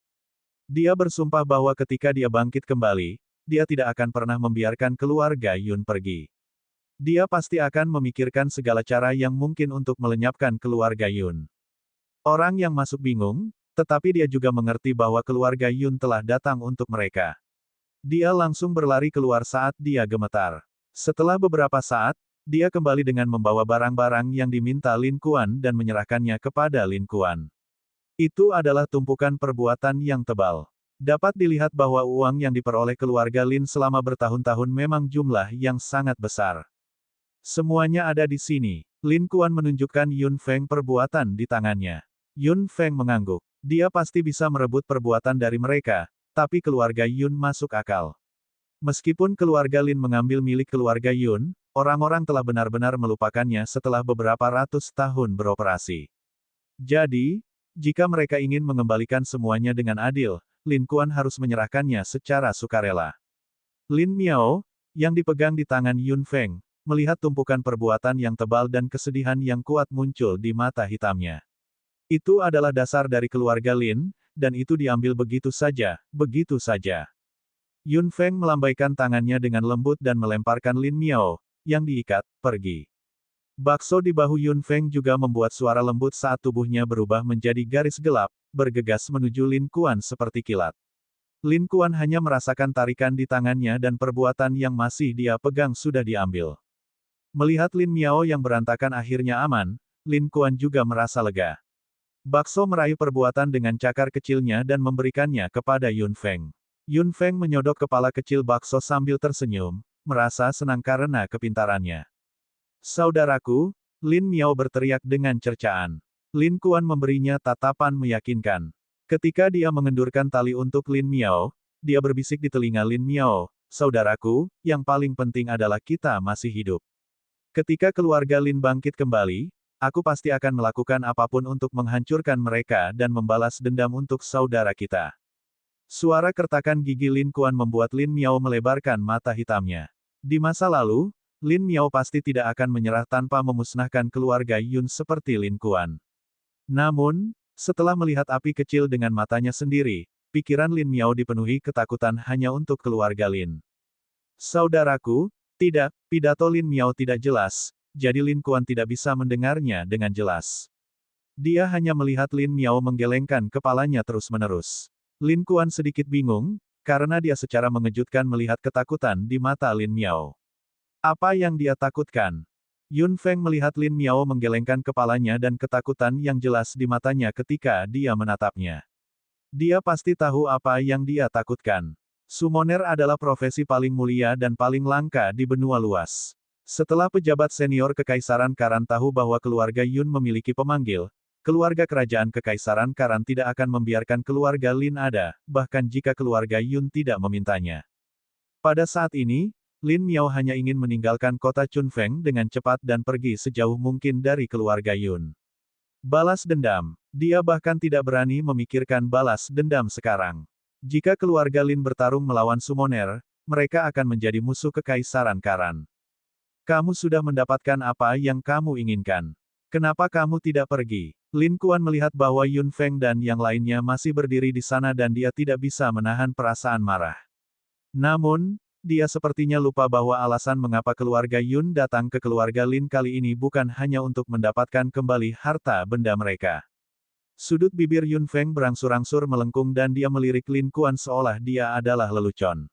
Dia bersumpah bahwa ketika dia bangkit kembali, dia tidak akan pernah membiarkan keluarga Yun pergi. Dia pasti akan memikirkan segala cara yang mungkin untuk melenyapkan keluarga Yun. Orang yang masuk bingung, tetapi dia juga mengerti bahwa keluarga Yun telah datang untuk mereka. Dia langsung berlari keluar saat dia gemetar. Setelah beberapa saat, dia kembali dengan membawa barang-barang yang diminta Lin Kuan dan menyerahkannya kepada Lin Kuan. Itu adalah tumpukan perbuatan yang tebal. Dapat dilihat bahwa uang yang diperoleh keluarga Lin selama bertahun-tahun memang jumlah yang sangat besar. Semuanya ada di sini. Lin Kuan menunjukkan Yun Feng perbuatan di tangannya. Yun Feng mengangguk. Dia pasti bisa merebut perbuatan dari mereka, tapi keluarga Yun masuk akal. Meskipun keluarga Lin mengambil milik keluarga Yun, orang-orang telah benar-benar melupakannya setelah beberapa ratus tahun beroperasi. Jadi, jika mereka ingin mengembalikan semuanya dengan adil, Lin Kuan harus menyerahkannya secara sukarela. Lin Miao, yang dipegang di tangan Yun Feng, melihat tumpukan perbuatan yang tebal dan kesedihan yang kuat muncul di mata hitamnya. Itu adalah dasar dari keluarga Lin, dan itu diambil begitu saja, begitu saja. Yun Feng melambaikan tangannya dengan lembut dan melemparkan Lin Miao, yang diikat, pergi. Bakso di bahu Yun Feng juga membuat suara lembut saat tubuhnya berubah menjadi garis gelap, bergegas menuju Lin Kuan seperti kilat. Lin Kuan hanya merasakan tarikan di tangannya dan perbuatan yang masih dia pegang sudah diambil. Melihat Lin Miao yang berantakan akhirnya aman, Lin Kuan juga merasa lega. Bakso meraih perbuatan dengan cakar kecilnya dan memberikannya kepada Yun Feng. Yun Feng menyodok kepala kecil bakso sambil tersenyum, merasa senang karena kepintarannya. Saudaraku, Lin Miao berteriak dengan cercaan. Lin Kuan memberinya tatapan meyakinkan. Ketika dia mengendurkan tali untuk Lin Miao, dia berbisik di telinga Lin Miao, "Saudaraku, yang paling penting adalah kita masih hidup. Ketika keluarga Lin bangkit kembali, aku pasti akan melakukan apapun untuk menghancurkan mereka dan membalas dendam untuk saudara kita." Suara kertakan gigi Lin Kuan membuat Lin Miao melebarkan mata hitamnya. Di masa lalu, Lin Miao pasti tidak akan menyerah tanpa memusnahkan keluarga Yun seperti Lin Kuan. Namun, setelah melihat api kecil dengan matanya sendiri, pikiran Lin Miao dipenuhi ketakutan hanya untuk keluarga Lin. Saudaraku, tidak, pidato Lin Miao tidak jelas, jadi Lin Kuan tidak bisa mendengarnya dengan jelas. Dia hanya melihat Lin Miao menggelengkan kepalanya terus-menerus. Lin Kuan sedikit bingung, karena dia secara mengejutkan melihat ketakutan di mata Lin Miao. Apa yang dia takutkan? Yun Feng melihat Lin Miao menggelengkan kepalanya dan ketakutan yang jelas di matanya ketika dia menatapnya. Dia pasti tahu apa yang dia takutkan. Summoner adalah profesi paling mulia dan paling langka di benua luas. Setelah pejabat senior Kekaisaran Karan tahu bahwa keluarga Yun memiliki pemanggil, keluarga kerajaan Kekaisaran Karan tidak akan membiarkan keluarga Lin ada, bahkan jika keluarga Yun tidak memintanya. Pada saat ini, Lin Miao hanya ingin meninggalkan kota Chunfeng dengan cepat dan pergi sejauh mungkin dari keluarga Yun. Balas dendam. Dia bahkan tidak berani memikirkan balas dendam sekarang. Jika keluarga Lin bertarung melawan summoner, mereka akan menjadi musuh Kekaisaran Karan. Kamu sudah mendapatkan apa yang kamu inginkan. Kenapa kamu tidak pergi? Lin Kuan melihat bahwa Yun Feng dan yang lainnya masih berdiri di sana dan dia tidak bisa menahan perasaan marah. Namun, dia sepertinya lupa bahwa alasan mengapa keluarga Yun datang ke keluarga Lin kali ini bukan hanya untuk mendapatkan kembali harta benda mereka. Sudut bibir Yun Feng berangsur-angsur melengkung dan dia melirik Lin Kuan seolah dia adalah lelucon.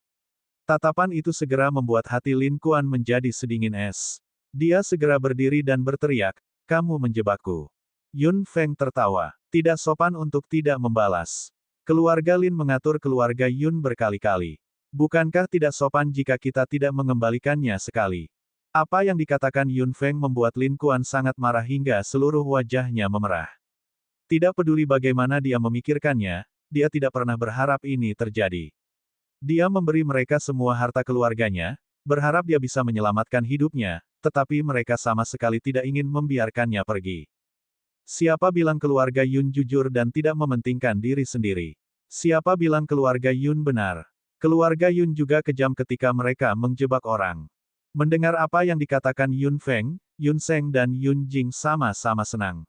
Tatapan itu segera membuat hati Lin Kuan menjadi sedingin es. Dia segera berdiri dan berteriak, "Kamu menjebakku." Yun Feng tertawa. Tidak sopan untuk tidak membalas. Keluarga Lin mengatur keluarga Yun berkali-kali. Bukankah tidak sopan jika kita tidak mengembalikannya sekali? Apa yang dikatakan Yun Feng membuat Lin Kuan sangat marah hingga seluruh wajahnya memerah. Tidak peduli bagaimana dia memikirkannya, dia tidak pernah berharap ini terjadi. Dia memberi mereka semua harta keluarganya, berharap dia bisa menyelamatkan hidupnya, tetapi mereka sama sekali tidak ingin membiarkannya pergi. Siapa bilang keluarga Yun jujur dan tidak mementingkan diri sendiri? Siapa bilang keluarga Yun benar? Keluarga Yun juga kejam ketika mereka menjebak orang. Mendengar apa yang dikatakan Yun Feng, Yun Seng dan Yun Jing sama-sama senang.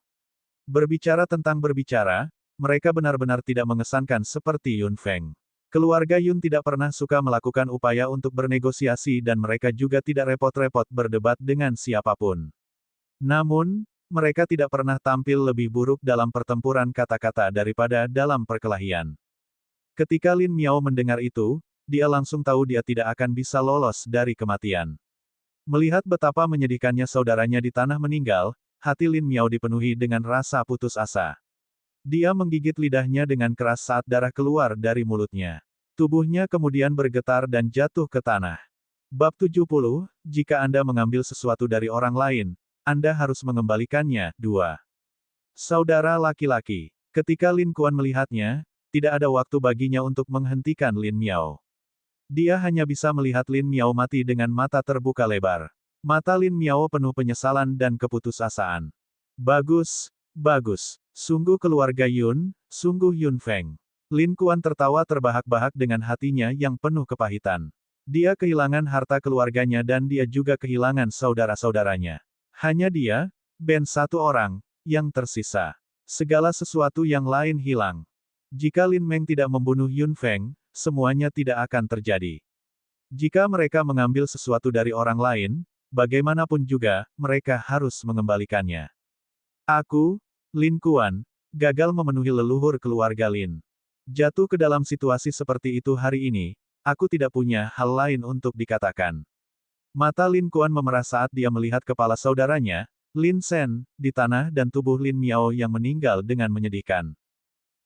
Berbicara tentang berbicara, mereka benar-benar tidak mengesankan seperti Yun Feng. Keluarga Yun tidak pernah suka melakukan upaya untuk bernegosiasi dan mereka juga tidak repot-repot berdebat dengan siapapun. Namun, mereka tidak pernah tampil lebih buruk dalam pertempuran kata-kata daripada dalam perkelahian. Ketika Lin Miao mendengar itu, dia langsung tahu dia tidak akan bisa lolos dari kematian. Melihat betapa menyedihkannya saudaranya di tanah meninggal, hati Lin Miao dipenuhi dengan rasa putus asa. Dia menggigit lidahnya dengan keras saat darah keluar dari mulutnya. Tubuhnya kemudian bergetar dan jatuh ke tanah. Bab 70, jika Anda mengambil sesuatu dari orang lain, Anda harus mengembalikannya. 2. Saudara laki-laki. Ketika Lin Kuan melihatnya, tidak ada waktu baginya untuk menghentikan Lin Miao. Dia hanya bisa melihat Lin Miao mati dengan mata terbuka lebar. Mata Lin Miao penuh penyesalan dan keputusasaan. Bagus, bagus. Sungguh keluarga Yun, sungguh Yun Feng. Lin Kuan tertawa terbahak-bahak dengan hatinya yang penuh kepahitan. Dia kehilangan harta keluarganya dan dia juga kehilangan saudara-saudaranya. Hanya dia, Ben satu orang, yang tersisa. Segala sesuatu yang lain hilang. Jika Lin Meng tidak membunuh Yun Feng, semuanya tidak akan terjadi. Jika mereka mengambil sesuatu dari orang lain, bagaimanapun juga, mereka harus mengembalikannya. Aku, Lin Kuan, gagal memenuhi leluhur keluarga Lin. Jatuh ke dalam situasi seperti itu hari ini, aku tidak punya hal lain untuk dikatakan. Mata Lin Kuan memerah saat dia melihat kepala saudaranya, Lin Sen, di tanah dan tubuh Lin Miao yang meninggal dengan menyedihkan.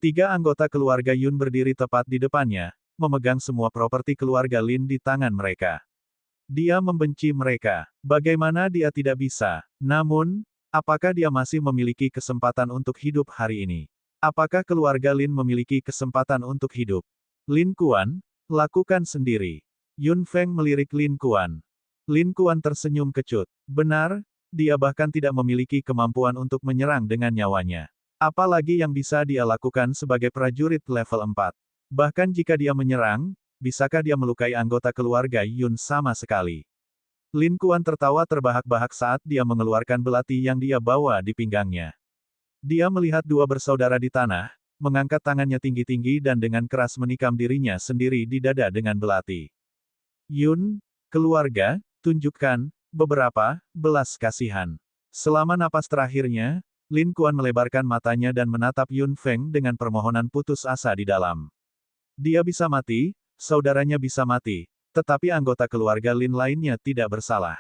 3 anggota keluarga Yun berdiri tepat di depannya, memegang semua properti keluarga Lin di tangan mereka. Dia membenci mereka. Bagaimana dia tidak bisa? Namun, apakah dia masih memiliki kesempatan untuk hidup hari ini? Apakah keluarga Lin memiliki kesempatan untuk hidup? Lin Kuan, lakukan sendiri. Yun Feng melirik Lin Kuan. Lin Kuan tersenyum kecut. Benar, dia bahkan tidak memiliki kemampuan untuk menyerang dengan nyawanya. Apalagi yang bisa dia lakukan sebagai prajurit level 4. Bahkan jika dia menyerang, bisakah dia melukai anggota keluarga Yun sama sekali? Lin Kuan tertawa terbahak-bahak saat dia mengeluarkan belati yang dia bawa di pinggangnya. Dia melihat dua bersaudara di tanah, mengangkat tangannya tinggi-tinggi dan dengan keras menikam dirinya sendiri di dada dengan belati. Yun, keluarga, tunjukkan beberapa belas kasihan. Selama napas terakhirnya, Lin Kuan melebarkan matanya dan menatap Yun Feng dengan permohonan putus asa di dalam. Dia bisa mati, saudaranya bisa mati, tetapi anggota keluarga Lin lainnya tidak bersalah.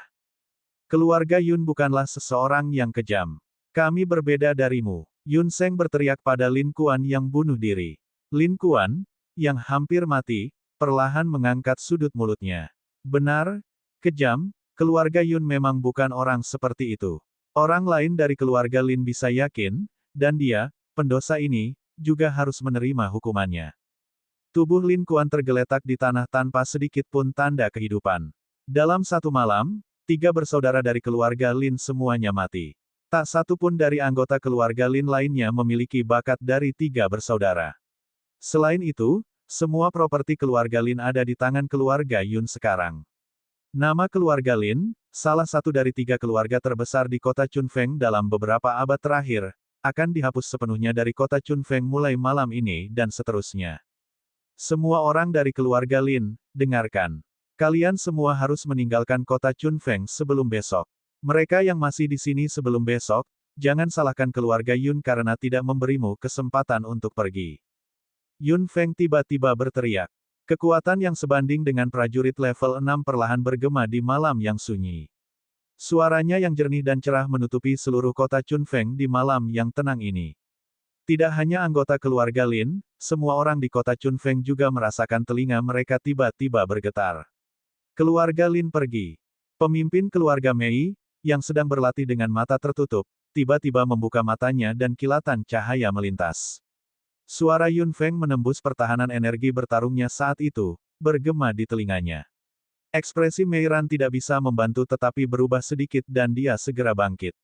Keluarga Yun bukanlah seseorang yang kejam. Kami berbeda darimu. Yun Seng berteriak pada Lin Kuan yang bunuh diri. Lin Kuan, yang hampir mati, perlahan mengangkat sudut mulutnya. Benar, kejam, keluarga Yun memang bukan orang seperti itu. Orang lain dari keluarga Lin bisa yakin, dan dia, pendosa ini, juga harus menerima hukumannya. Tubuh Lin Kuan tergeletak di tanah tanpa sedikit pun tanda kehidupan. Dalam satu malam, 3 bersaudara dari keluarga Lin semuanya mati. Tak satu pun dari anggota keluarga Lin lainnya memiliki bakat dari 3 bersaudara. Selain itu, semua properti keluarga Lin ada di tangan keluarga Yun sekarang. Nama keluarga Lin, salah satu dari 3 keluarga terbesar di kota Chunfeng dalam beberapa abad terakhir, akan dihapus sepenuhnya dari kota Chunfeng mulai malam ini dan seterusnya. Semua orang dari keluarga Lin, dengarkan. Kalian semua harus meninggalkan kota Chunfeng sebelum besok. Mereka yang masih di sini sebelum besok, jangan salahkan keluarga Yun karena tidak memberimu kesempatan untuk pergi. Yun Feng tiba-tiba berteriak. Kekuatan yang sebanding dengan prajurit level 6 perlahan bergema di malam yang sunyi. Suaranya yang jernih dan cerah menutupi seluruh kota Chunfeng di malam yang tenang ini. Tidak hanya anggota keluarga Lin, semua orang di kota Chunfeng juga merasakan telinga mereka tiba-tiba bergetar. Keluarga Lin pergi. Pemimpin keluarga Mei, yang sedang berlatih dengan mata tertutup, tiba-tiba membuka matanya dan kilatan cahaya melintas. Suara Yun Feng menembus pertahanan energi bertarungnya saat itu, bergema di telinganya. Ekspresi Mei Ran tidak bisa membantu tetapi berubah sedikit dan dia segera bangkit.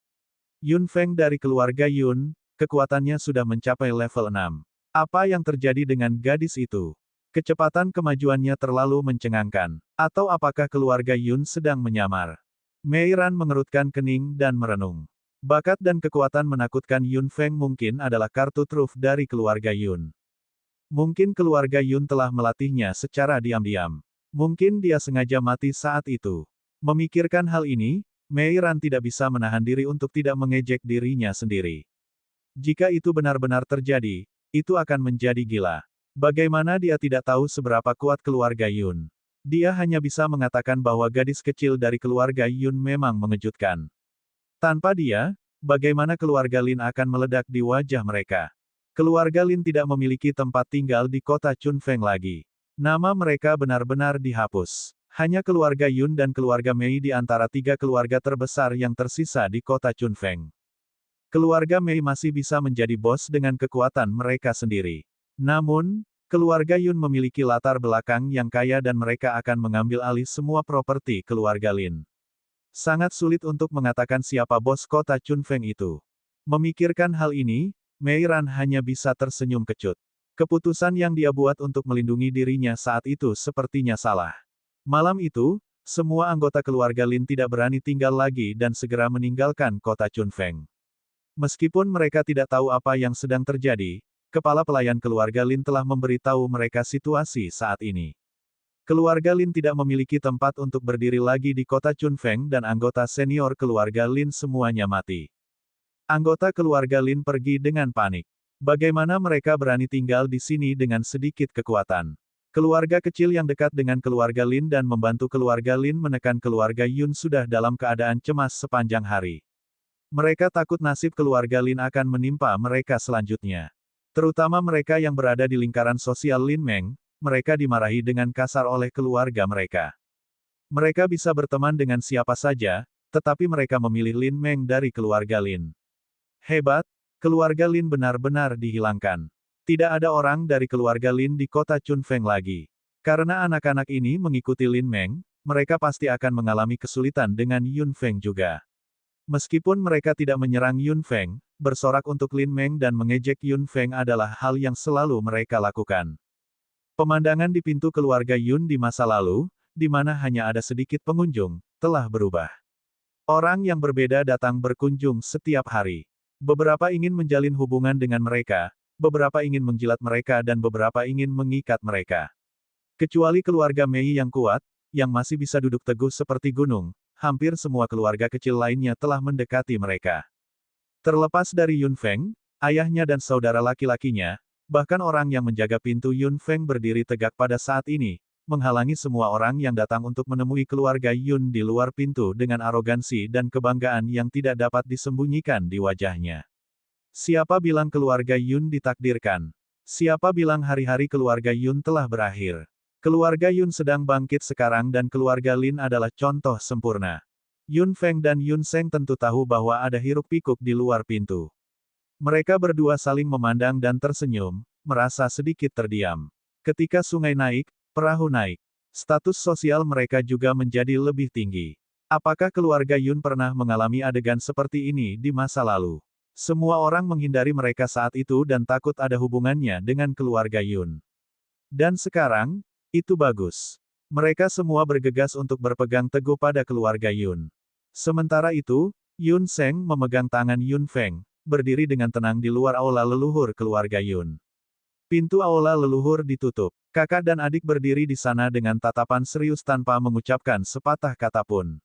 Yun Feng dari keluarga Yun, kekuatannya sudah mencapai level 6. Apa yang terjadi dengan gadis itu? Kecepatan kemajuannya terlalu mencengangkan. Atau apakah keluarga Yun sedang menyamar? Mei Ran mengerutkan kening dan merenung. Bakat dan kekuatan menakutkan Yun Feng mungkin adalah kartu truf dari keluarga Yun. Mungkin keluarga Yun telah melatihnya secara diam-diam. Mungkin dia sengaja mati saat itu. Memikirkan hal ini, Mei Ran tidak bisa menahan diri untuk tidak mengejek dirinya sendiri. Jika itu benar-benar terjadi, itu akan menjadi gila. Bagaimana dia tidak tahu seberapa kuat keluarga Yun? Dia hanya bisa mengatakan bahwa gadis kecil dari keluarga Yun memang mengejutkan. Tanpa dia, bagaimana keluarga Lin akan meledak di wajah mereka? Keluarga Lin tidak memiliki tempat tinggal di kota Chunfeng lagi. Nama mereka benar-benar dihapus. Hanya keluarga Yun dan keluarga Mei di antara 3 keluarga terbesar yang tersisa di kota Chunfeng. Keluarga Mei masih bisa menjadi bos dengan kekuatan mereka sendiri. Namun, keluarga Yun memiliki latar belakang yang kaya dan mereka akan mengambil alih semua properti keluarga Lin. Sangat sulit untuk mengatakan siapa bos kota Chunfeng itu. Memikirkan hal ini, Mei Ran hanya bisa tersenyum kecut. Keputusan yang dia buat untuk melindungi dirinya saat itu sepertinya salah. Malam itu, semua anggota keluarga Lin tidak berani tinggal lagi dan segera meninggalkan kota Chunfeng. Meskipun mereka tidak tahu apa yang sedang terjadi, kepala pelayan keluarga Lin telah memberitahu mereka situasi saat ini. Keluarga Lin tidak memiliki tempat untuk berdiri lagi di kota Chunfeng dan anggota senior keluarga Lin semuanya mati. Anggota keluarga Lin pergi dengan panik. Bagaimana mereka berani tinggal di sini dengan sedikit kekuatan? Keluarga kecil yang dekat dengan keluarga Lin dan membantu keluarga Lin menekan keluarga Yun sudah dalam keadaan cemas sepanjang hari. Mereka takut nasib keluarga Lin akan menimpa mereka selanjutnya. Terutama mereka yang berada di lingkaran sosial Lin Meng, mereka dimarahi dengan kasar oleh keluarga mereka. Mereka bisa berteman dengan siapa saja, tetapi mereka memilih Lin Meng dari keluarga Lin. Hebat, keluarga Lin benar-benar dihilangkan. Tidak ada orang dari keluarga Lin di kota Chunfeng lagi. Karena anak-anak ini mengikuti Lin Meng, mereka pasti akan mengalami kesulitan dengan Yun Feng juga. Meskipun mereka tidak menyerang Yun Feng, bersorak untuk Lin Meng dan mengejek Yun Feng adalah hal yang selalu mereka lakukan. Pemandangan di pintu keluarga Yun di masa lalu, di mana hanya ada sedikit pengunjung, telah berubah. Orang yang berbeda datang berkunjung setiap hari. Beberapa ingin menjalin hubungan dengan mereka, beberapa ingin menjilat mereka dan beberapa ingin mengikat mereka. Kecuali keluarga Mei yang kuat, yang masih bisa duduk teguh seperti gunung, hampir semua keluarga kecil lainnya telah mendekati mereka. Terlepas dari Yun Feng, ayahnya dan saudara laki-lakinya, bahkan orang yang menjaga pintu Yun Feng berdiri tegak pada saat ini, menghalangi semua orang yang datang untuk menemui keluarga Yun di luar pintu dengan arogansi dan kebanggaan yang tidak dapat disembunyikan di wajahnya. Siapa bilang keluarga Yun ditakdirkan? Siapa bilang hari-hari keluarga Yun telah berakhir? Keluarga Yun sedang bangkit sekarang dan keluarga Lin adalah contoh sempurna. Yun Feng dan Yun Seng tentu tahu bahwa ada hiruk-pikuk di luar pintu. Mereka berdua saling memandang dan tersenyum, merasa sedikit terdiam. Ketika sungai naik, perahu naik. Status sosial mereka juga menjadi lebih tinggi. Apakah keluarga Yun pernah mengalami adegan seperti ini di masa lalu? Semua orang menghindari mereka saat itu dan takut ada hubungannya dengan keluarga Yun. Dan sekarang, itu bagus. Mereka semua bergegas untuk berpegang teguh pada keluarga Yun. Sementara itu, Yun Seng memegang tangan Yun Feng, berdiri dengan tenang di luar aula leluhur keluarga Yun. Pintu aula leluhur ditutup. Kakak dan adik berdiri di sana dengan tatapan serius tanpa mengucapkan sepatah kata pun.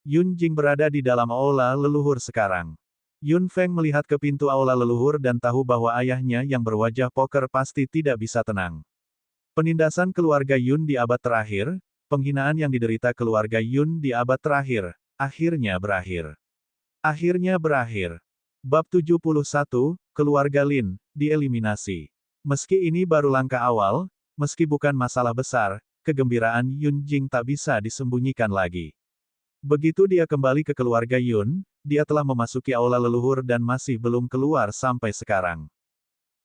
Yun Jing berada di dalam aula leluhur sekarang. Yun Feng melihat ke pintu aula leluhur dan tahu bahwa ayahnya yang berwajah poker pasti tidak bisa tenang. Penindasan keluarga Yun di abad terakhir, penghinaan yang diderita keluarga Yun di abad terakhir, akhirnya berakhir. Akhirnya berakhir. Bab 71, Keluarga Lin, dieliminasi. Meski ini baru langkah awal, meski bukan masalah besar, kegembiraan Yun Jing tak bisa disembunyikan lagi. Begitu dia kembali ke keluarga Yun, dia telah memasuki aula leluhur dan masih belum keluar sampai sekarang.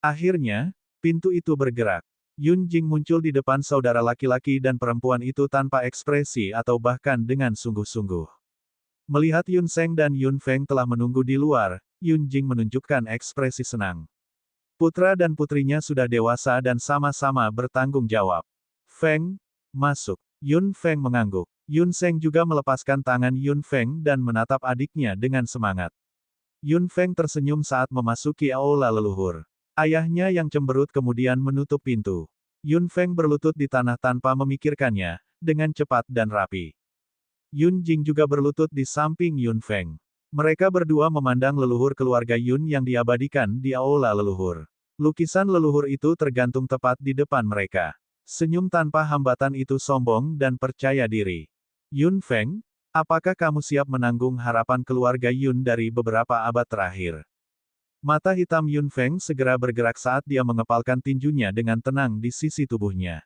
Akhirnya, pintu itu bergerak. Yun Jing muncul di depan saudara laki-laki dan perempuan itu tanpa ekspresi atau bahkan dengan sungguh-sungguh. Melihat Yun Seng dan Yun Feng telah menunggu di luar, Yun Jing menunjukkan ekspresi senang. Putra dan putrinya sudah dewasa dan sama-sama bertanggung jawab. Feng, masuk. Yun Feng mengangguk. Yun Seng juga melepaskan tangan Yun Feng dan menatap adiknya dengan semangat. Yun Feng tersenyum saat memasuki aula leluhur. Ayahnya yang cemberut kemudian menutup pintu. Yun Feng berlutut di tanah tanpa memikirkannya, dengan cepat dan rapi. Yun Jing juga berlutut di samping Yun Feng. Mereka berdua memandang leluhur keluarga Yun yang diabadikan di aula leluhur. Lukisan leluhur itu tergantung tepat di depan mereka. Senyum tanpa hambatan itu sombong dan percaya diri. Yun Feng, apakah kamu siap menanggung harapan keluarga Yun dari beberapa abad terakhir? Mata hitam Yun Feng segera bergerak saat dia mengepalkan tinjunya dengan tenang di sisi tubuhnya.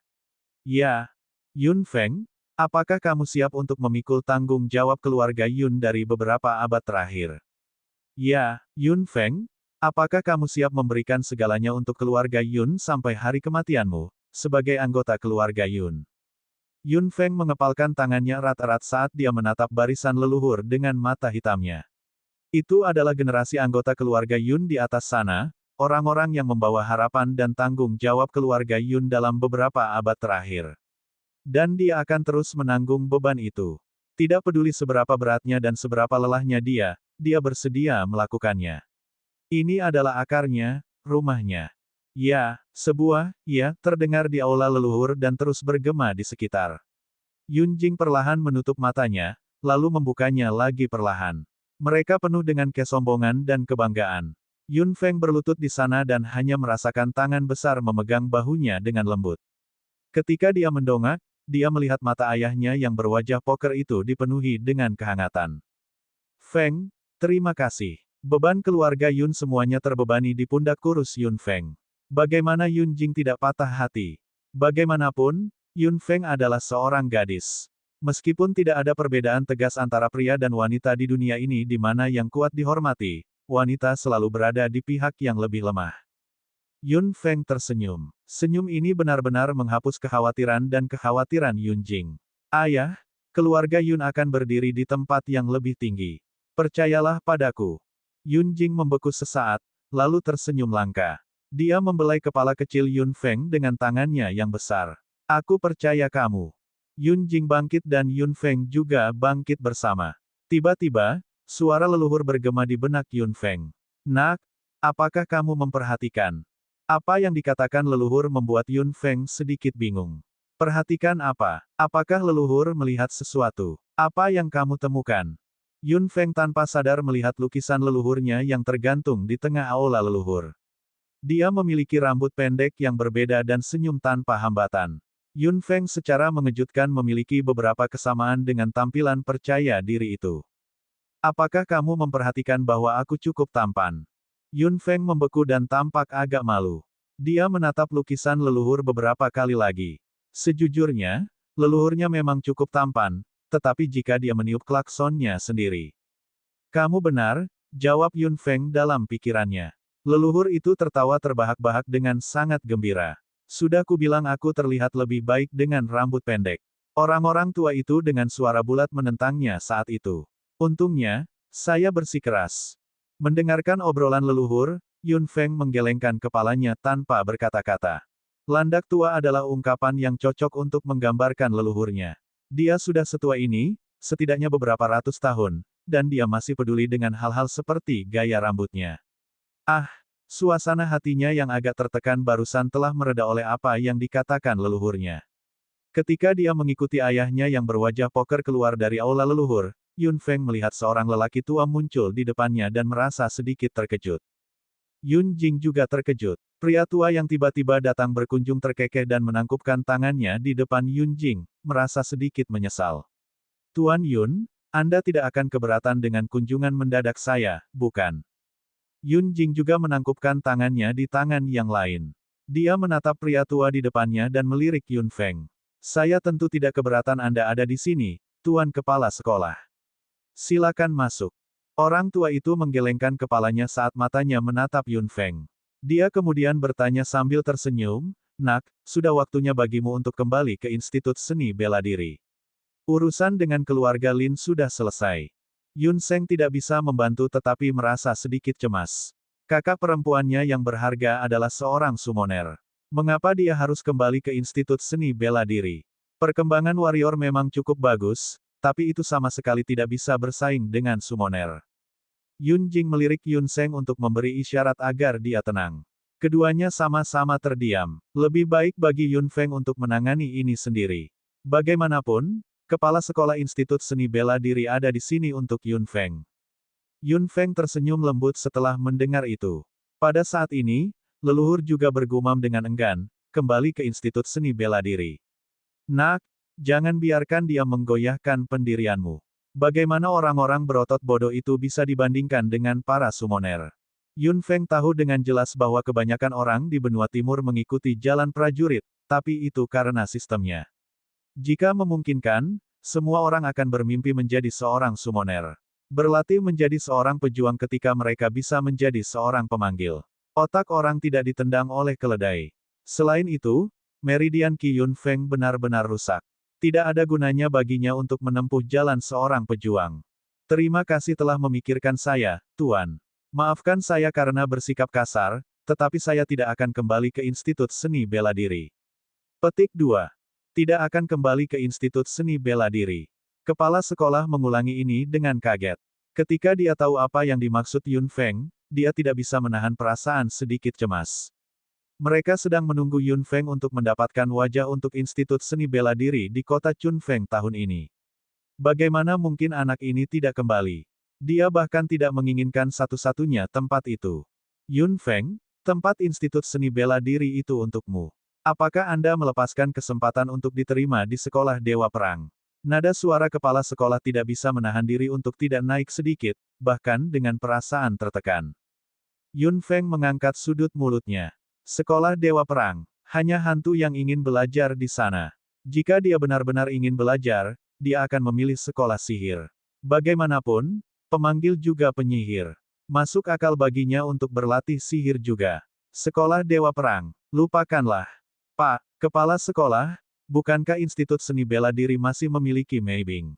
Ya, Yun Feng, apakah kamu siap untuk memikul tanggung jawab keluarga Yun dari beberapa abad terakhir? Ya, Yun Feng, apakah kamu siap memberikan segalanya untuk keluarga Yun sampai hari kematianmu, sebagai anggota keluarga Yun? Yun Feng mengepalkan tangannya erat-erat saat dia menatap barisan leluhur dengan mata hitamnya. Itu adalah generasi anggota keluarga Yun di atas sana, orang-orang yang membawa harapan dan tanggung jawab keluarga Yun dalam beberapa abad terakhir. Dan dia akan terus menanggung beban itu. Tidak peduli seberapa beratnya dan seberapa lelahnya dia bersedia melakukannya. Ini adalah akarnya, rumahnya. Ya, terdengar di aula leluhur dan terus bergema di sekitar. Yun Jing perlahan menutup matanya, lalu membukanya lagi perlahan. Mereka penuh dengan kesombongan dan kebanggaan. Yun Feng berlutut di sana dan hanya merasakan tangan besar memegang bahunya dengan lembut. Ketika dia mendongak, dia melihat mata ayahnya yang berwajah poker itu dipenuhi dengan kehangatan. Feng, terima kasih. Beban keluarga Yun semuanya terbebani di pundak kurus Yun Feng. Bagaimana Yun Jing tidak patah hati? Bagaimanapun, Yun Feng adalah seorang gadis. Meskipun tidak ada perbedaan tegas antara pria dan wanita di dunia ini di mana yang kuat dihormati, wanita selalu berada di pihak yang lebih lemah. Yun Feng tersenyum. Senyum ini benar-benar menghapus kekhawatiran dan kekhawatiran Yun Jing. Ayah, keluarga Yun akan berdiri di tempat yang lebih tinggi. Percayalah padaku. Yun Jing membeku sesaat, lalu tersenyum langka. Dia membelai kepala kecil Yun Feng dengan tangannya yang besar. Aku percaya kamu. Yun Jing bangkit dan Yun Feng juga bangkit bersama. Tiba-tiba, suara leluhur bergema di benak Yun Feng. Nak, apakah kamu memperhatikan? Apa yang dikatakan leluhur membuat Yun Feng sedikit bingung. Perhatikan apa? Apakah leluhur melihat sesuatu? Apa yang kamu temukan? Yun Feng tanpa sadar melihat lukisan leluhurnya yang tergantung di tengah aula leluhur. Dia memiliki rambut pendek yang berbeda dan senyum tanpa hambatan. Yun Feng secara mengejutkan memiliki beberapa kesamaan dengan tampilan percaya diri itu. Apakah kamu memperhatikan bahwa aku cukup tampan? Yun Feng membeku dan tampak agak malu. Dia menatap lukisan leluhur beberapa kali lagi. Sejujurnya, leluhurnya memang cukup tampan, tetapi jika dia meniup klaksonnya sendiri. Kamu benar, jawab Yun Feng dalam pikirannya. Leluhur itu tertawa terbahak-bahak dengan sangat gembira. Sudah kubilang aku terlihat lebih baik dengan rambut pendek. Orang-orang tua itu dengan suara bulat menentangnya saat itu. Untungnya, saya bersikeras. Mendengarkan obrolan leluhur, Yun Feng menggelengkan kepalanya tanpa berkata-kata. Landak tua adalah ungkapan yang cocok untuk menggambarkan leluhurnya. Dia sudah setua ini, setidaknya beberapa ratus tahun, dan dia masih peduli dengan hal-hal seperti gaya rambutnya. Ah, suasana hatinya yang agak tertekan barusan telah mereda oleh apa yang dikatakan leluhurnya. Ketika dia mengikuti ayahnya yang berwajah poker keluar dari aula leluhur, Yun Feng melihat seorang lelaki tua muncul di depannya dan merasa sedikit terkejut. Yun Jing juga terkejut. Pria tua yang tiba-tiba datang berkunjung terkekeh dan menangkupkan tangannya di depan Yun Jing, merasa sedikit menyesal. Tuan Yun, Anda tidak akan keberatan dengan kunjungan mendadak saya, bukan? Yun Jing juga menangkupkan tangannya di tangan yang lain. Dia menatap pria tua di depannya dan melirik Yun Feng. Saya tentu tidak keberatan Anda ada di sini, Tuan Kepala Sekolah. Silakan masuk. Orang tua itu menggelengkan kepalanya saat matanya menatap Yun Feng. Dia kemudian bertanya sambil tersenyum, Nak, sudah waktunya bagimu untuk kembali ke Institut Seni Bela Diri. Urusan dengan keluarga Lin sudah selesai. Yun Feng tidak bisa membantu tetapi merasa sedikit cemas. Kakak perempuannya yang berharga adalah seorang summoner. Mengapa dia harus kembali ke Institut Seni Bela Diri? Perkembangan warrior memang cukup bagus, tapi itu sama sekali tidak bisa bersaing dengan summoner. Yun Jing melirik Yun Feng untuk memberi isyarat agar dia tenang. Keduanya sama-sama terdiam. Lebih baik bagi Yun Feng untuk menangani ini sendiri. Bagaimanapun, Kepala Sekolah Institut Seni Bela Diri ada di sini untuk Yun Feng. Yun Feng tersenyum lembut setelah mendengar itu. Pada saat ini, leluhur juga bergumam dengan enggan, kembali ke Institut Seni Bela Diri. Nak, jangan biarkan dia menggoyahkan pendirianmu. Bagaimana orang-orang berotot bodoh itu bisa dibandingkan dengan para summoner? Yun Feng tahu dengan jelas bahwa kebanyakan orang di benua timur mengikuti jalan prajurit, tapi itu karena sistemnya. Jika memungkinkan, semua orang akan bermimpi menjadi seorang summoner. Berlatih menjadi seorang pejuang ketika mereka bisa menjadi seorang pemanggil. Otak orang tidak ditendang oleh keledai. Selain itu, meridian Qi Yun Feng benar-benar rusak. Tidak ada gunanya baginya untuk menempuh jalan seorang pejuang. Terima kasih telah memikirkan saya, Tuan. Maafkan saya karena bersikap kasar, tetapi saya tidak akan kembali ke Institut Seni Bela Diri. Petik 2. Tidak akan kembali ke Institut Seni Bela Diri. Kepala sekolah mengulangi ini dengan kaget. Ketika dia tahu apa yang dimaksud Yun Feng, dia tidak bisa menahan perasaan sedikit cemas. Mereka sedang menunggu Yun Feng untuk mendapatkan wajah untuk Institut Seni Bela Diri di kota Chunfeng tahun ini. Bagaimana mungkin anak ini tidak kembali? Dia bahkan tidak menginginkan satu-satunya tempat itu. Yun Feng, tempat Institut Seni Bela Diri itu untukmu. Apakah Anda melepaskan kesempatan untuk diterima di sekolah Dewa Perang? Nada suara kepala sekolah tidak bisa menahan diri untuk tidak naik sedikit, bahkan dengan perasaan tertekan. Yun Feng mengangkat sudut mulutnya. Sekolah Dewa Perang. Hanya hantu yang ingin belajar di sana. Jika dia benar-benar ingin belajar, dia akan memilih sekolah sihir. Bagaimanapun, pemanggil juga penyihir. Masuk akal baginya untuk berlatih sihir juga. Sekolah Dewa Perang. Lupakanlah. Pak, Kepala Sekolah, bukankah Institut Seni Bela Diri masih memiliki Meibing?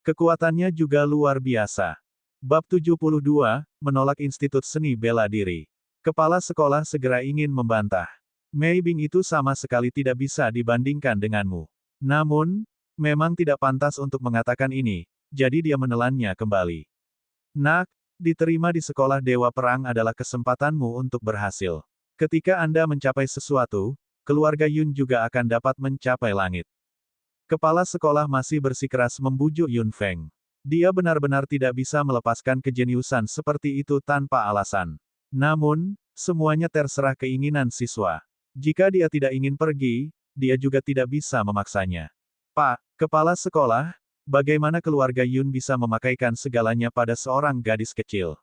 Kekuatannya juga luar biasa. Bab 72, Menolak Institut Seni Bela Diri. Kepala sekolah segera ingin membantah. Mei Bing itu sama sekali tidak bisa dibandingkan denganmu. Namun, memang tidak pantas untuk mengatakan ini, jadi dia menelannya kembali. Nak, diterima di sekolah Dewa Perang adalah kesempatanmu untuk berhasil. Ketika Anda mencapai sesuatu, keluarga Yun juga akan dapat mencapai langit. Kepala sekolah masih bersikeras membujuk Yun Feng. Dia benar-benar tidak bisa melepaskan kejeniusan seperti itu tanpa alasan. Namun, semuanya terserah keinginan siswa. Jika dia tidak ingin pergi, dia juga tidak bisa memaksanya. Pak, kepala sekolah, bagaimana keluarga Yun bisa memakaikan segalanya pada seorang gadis kecil?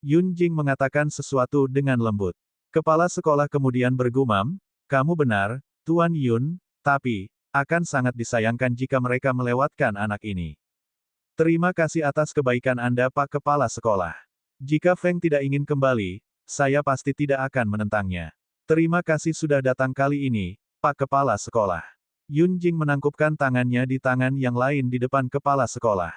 Yun Jing mengatakan sesuatu dengan lembut. Kepala sekolah kemudian bergumam, kamu benar, Tuan Yun, tapi, akan sangat disayangkan jika mereka melewatkan anak ini. Terima kasih atas kebaikan Anda Pak Kepala Sekolah. Jika Feng tidak ingin kembali, saya pasti tidak akan menentangnya. Terima kasih sudah datang kali ini, Pak Kepala Sekolah. Yun Jing menangkupkan tangannya di tangan yang lain di depan Kepala Sekolah.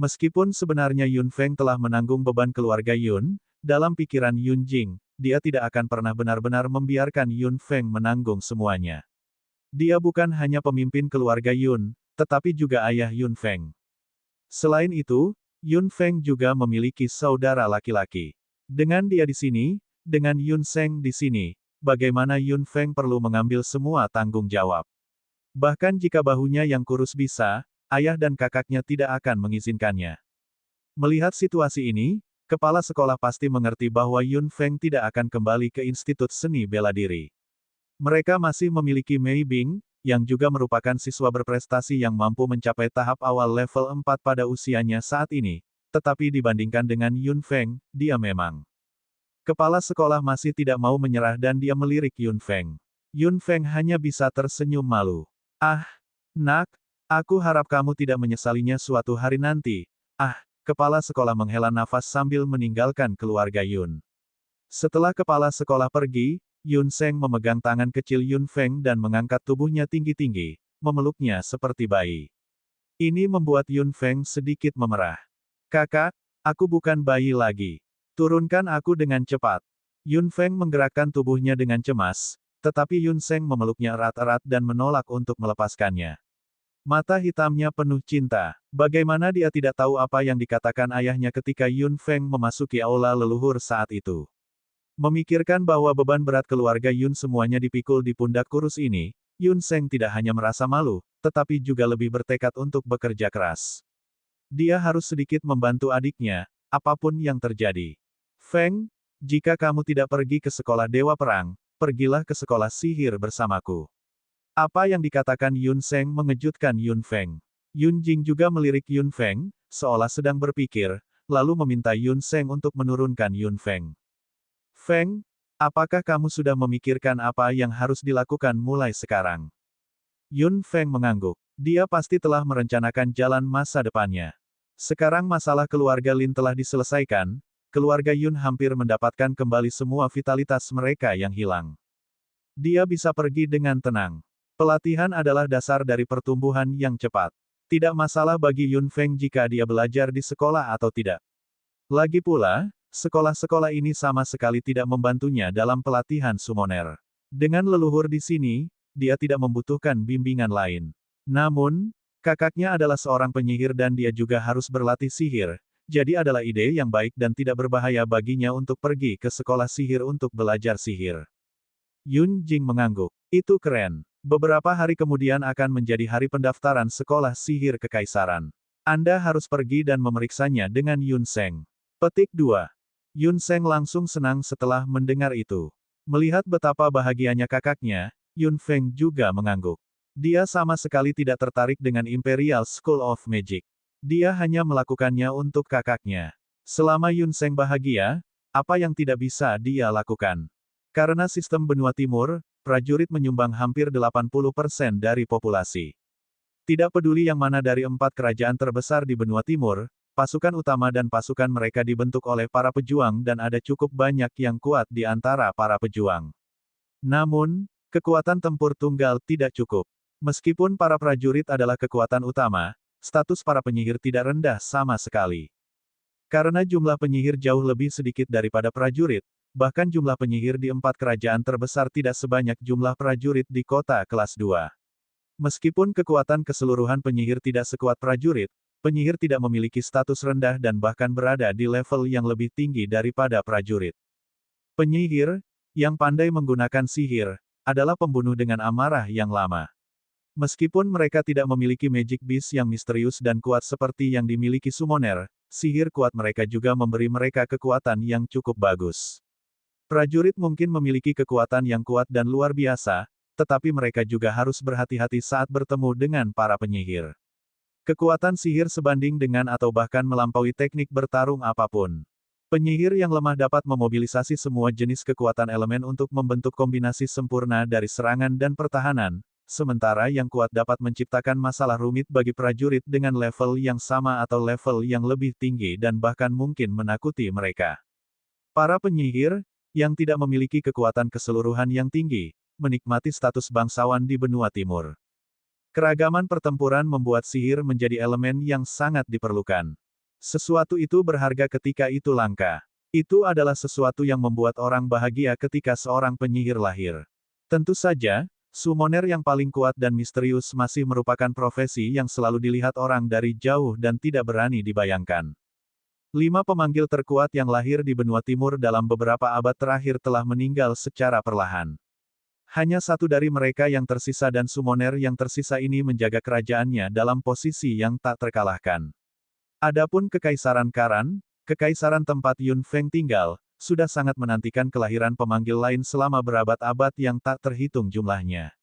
Meskipun sebenarnya Yun Feng telah menanggung beban keluarga Yun, dalam pikiran Yun Jing, dia tidak akan pernah benar-benar membiarkan Yun Feng menanggung semuanya. Dia bukan hanya pemimpin keluarga Yun, tetapi juga ayah Yun Feng. Selain itu, Yun Feng juga memiliki saudara laki-laki. Dengan dia di sini, dengan Yun Sheng di sini, bagaimana Yun Feng perlu mengambil semua tanggung jawab. Bahkan jika bahunya yang kurus bisa, ayah dan kakaknya tidak akan mengizinkannya. Melihat situasi ini, kepala sekolah pasti mengerti bahwa Yun Feng tidak akan kembali ke Institut Seni Bela Diri. Mereka masih memiliki Mei Bing, yang juga merupakan siswa berprestasi yang mampu mencapai tahap awal level 4 pada usianya saat ini. Tetapi dibandingkan dengan Yun Feng, dia memang. Kepala sekolah masih tidak mau menyerah dan dia melirik Yun Feng. Yun Feng hanya bisa tersenyum malu. Ah, nak, aku harap kamu tidak menyesalinya suatu hari nanti. Ah, kepala sekolah menghela nafas sambil meninggalkan keluarga Yun. Setelah kepala sekolah pergi, Yun Sheng memegang tangan kecil Yun Feng dan mengangkat tubuhnya tinggi-tinggi, memeluknya seperti bayi. Ini membuat Yun Feng sedikit memerah. Kakak, aku bukan bayi lagi. Turunkan aku dengan cepat. Yun Feng menggerakkan tubuhnya dengan cemas, tetapi Yun Sheng memeluknya erat-erat dan menolak untuk melepaskannya. Mata hitamnya penuh cinta. Bagaimana dia tidak tahu apa yang dikatakan ayahnya ketika Yun Feng memasuki aula leluhur saat itu. Memikirkan bahwa beban berat keluarga Yun semuanya dipikul di pundak kurus ini, Yun Sheng tidak hanya merasa malu, tetapi juga lebih bertekad untuk bekerja keras. Dia harus sedikit membantu adiknya, apapun yang terjadi. Feng, jika kamu tidak pergi ke sekolah Dewa Perang, pergilah ke sekolah sihir bersamaku. Apa yang dikatakan Yun Sheng mengejutkan Yun Feng. Yun Jing juga melirik Yun Feng, seolah sedang berpikir, lalu meminta Yun Sheng untuk menurunkan Yun Feng. Feng, apakah kamu sudah memikirkan apa yang harus dilakukan mulai sekarang? Yun Feng mengangguk. Dia pasti telah merencanakan jalan masa depannya. Sekarang masalah keluarga Lin telah diselesaikan, keluarga Yun hampir mendapatkan kembali semua vitalitas mereka yang hilang. Dia bisa pergi dengan tenang. Pelatihan adalah dasar dari pertumbuhan yang cepat. Tidak masalah bagi Yun Feng jika dia belajar di sekolah atau tidak. Lagi pula, sekolah-sekolah ini sama sekali tidak membantunya dalam pelatihan summoner. Dengan leluhur di sini, dia tidak membutuhkan bimbingan lain. Namun, kakaknya adalah seorang penyihir dan dia juga harus berlatih sihir, jadi adalah ide yang baik dan tidak berbahaya baginya untuk pergi ke sekolah sihir untuk belajar sihir. Yun Jing mengangguk. Itu keren. Beberapa hari kemudian akan menjadi hari pendaftaran sekolah sihir kekaisaran. Anda harus pergi dan memeriksanya dengan Yun Sheng. Petik 2. Yun Sheng langsung senang setelah mendengar itu. Melihat betapa bahagianya kakaknya, Yun Feng juga mengangguk. Dia sama sekali tidak tertarik dengan Imperial School of Magic. Dia hanya melakukannya untuk kakaknya. Selama Yun Sheng bahagia, apa yang tidak bisa dia lakukan? Karena sistem benua timur, prajurit menyumbang hampir 80% dari populasi. Tidak peduli yang mana dari 4 kerajaan terbesar di benua timur, pasukan utama dan pasukan mereka dibentuk oleh para pejuang dan ada cukup banyak yang kuat di antara para pejuang. Namun, kekuatan tempur tunggal tidak cukup. Meskipun para prajurit adalah kekuatan utama, status para penyihir tidak rendah sama sekali. Karena jumlah penyihir jauh lebih sedikit daripada prajurit, bahkan jumlah penyihir di 4 kerajaan terbesar tidak sebanyak jumlah prajurit di kota kelas 2. Meskipun kekuatan keseluruhan penyihir tidak sekuat prajurit, penyihir tidak memiliki status rendah dan bahkan berada di level yang lebih tinggi daripada prajurit. Penyihir, yang pandai menggunakan sihir, adalah pembunuh dengan amarah yang lama. Meskipun mereka tidak memiliki magic beast yang misterius dan kuat seperti yang dimiliki summoner, sihir kuat mereka juga memberi mereka kekuatan yang cukup bagus. Prajurit mungkin memiliki kekuatan yang kuat dan luar biasa, tetapi mereka juga harus berhati-hati saat bertemu dengan para penyihir. Kekuatan sihir sebanding dengan atau bahkan melampaui teknik bertarung apapun. Penyihir yang lemah dapat memobilisasi semua jenis kekuatan elemen untuk membentuk kombinasi sempurna dari serangan dan pertahanan, sementara yang kuat dapat menciptakan masalah rumit bagi prajurit dengan level yang sama atau level yang lebih tinggi dan bahkan mungkin menakuti mereka. Para penyihir, yang tidak memiliki kekuatan keseluruhan yang tinggi, menikmati status bangsawan di benua timur. Keragaman pertempuran membuat sihir menjadi elemen yang sangat diperlukan. Sesuatu itu berharga ketika itu langka. Itu adalah sesuatu yang membuat orang bahagia ketika seorang penyihir lahir. Tentu saja, summoner yang paling kuat dan misterius masih merupakan profesi yang selalu dilihat orang dari jauh dan tidak berani dibayangkan. 5 pemanggil terkuat yang lahir di benua timur dalam beberapa abad terakhir telah meninggal secara perlahan. Hanya satu dari mereka yang tersisa dan summoner yang tersisa ini menjaga kerajaannya dalam posisi yang tak terkalahkan. Adapun Kekaisaran Karan, kekaisaran tempat Yun Feng tinggal, sudah sangat menantikan kelahiran pemanggil lain selama berabad-abad yang tak terhitung jumlahnya.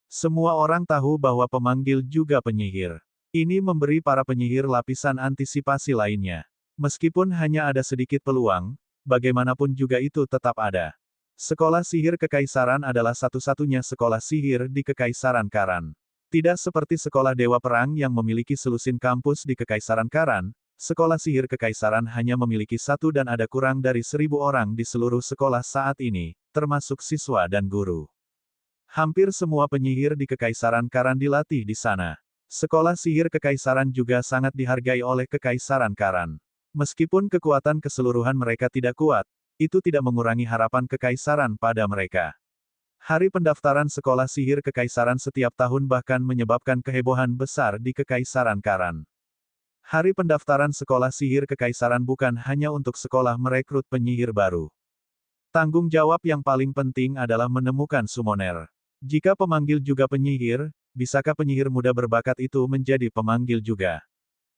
Semua orang tahu bahwa pemanggil juga penyihir. Ini memberi para penyihir lapisan antisipasi lainnya. Meskipun hanya ada sedikit peluang, bagaimanapun juga itu tetap ada. Sekolah sihir kekaisaran adalah satu-satunya sekolah sihir di Kekaisaran Karan. Tidak seperti sekolah Dewa Perang yang memiliki selusin kampus di Kekaisaran Karan, sekolah sihir kekaisaran hanya memiliki 1 dan ada kurang dari 1.000 orang di seluruh sekolah saat ini, termasuk siswa dan guru. Hampir semua penyihir di Kekaisaran Karan dilatih di sana. Sekolah sihir kekaisaran juga sangat dihargai oleh Kekaisaran Karan. Meskipun kekuatan keseluruhan mereka tidak kuat, itu tidak mengurangi harapan kekaisaran pada mereka. Hari pendaftaran sekolah sihir kekaisaran setiap tahun bahkan menyebabkan kehebohan besar di Kekaisaran Karan. Hari pendaftaran sekolah sihir kekaisaran bukan hanya untuk sekolah merekrut penyihir baru. Tanggung jawab yang paling penting adalah menemukan summoner. Jika pemanggil juga penyihir, bisakah penyihir muda berbakat itu menjadi pemanggil juga?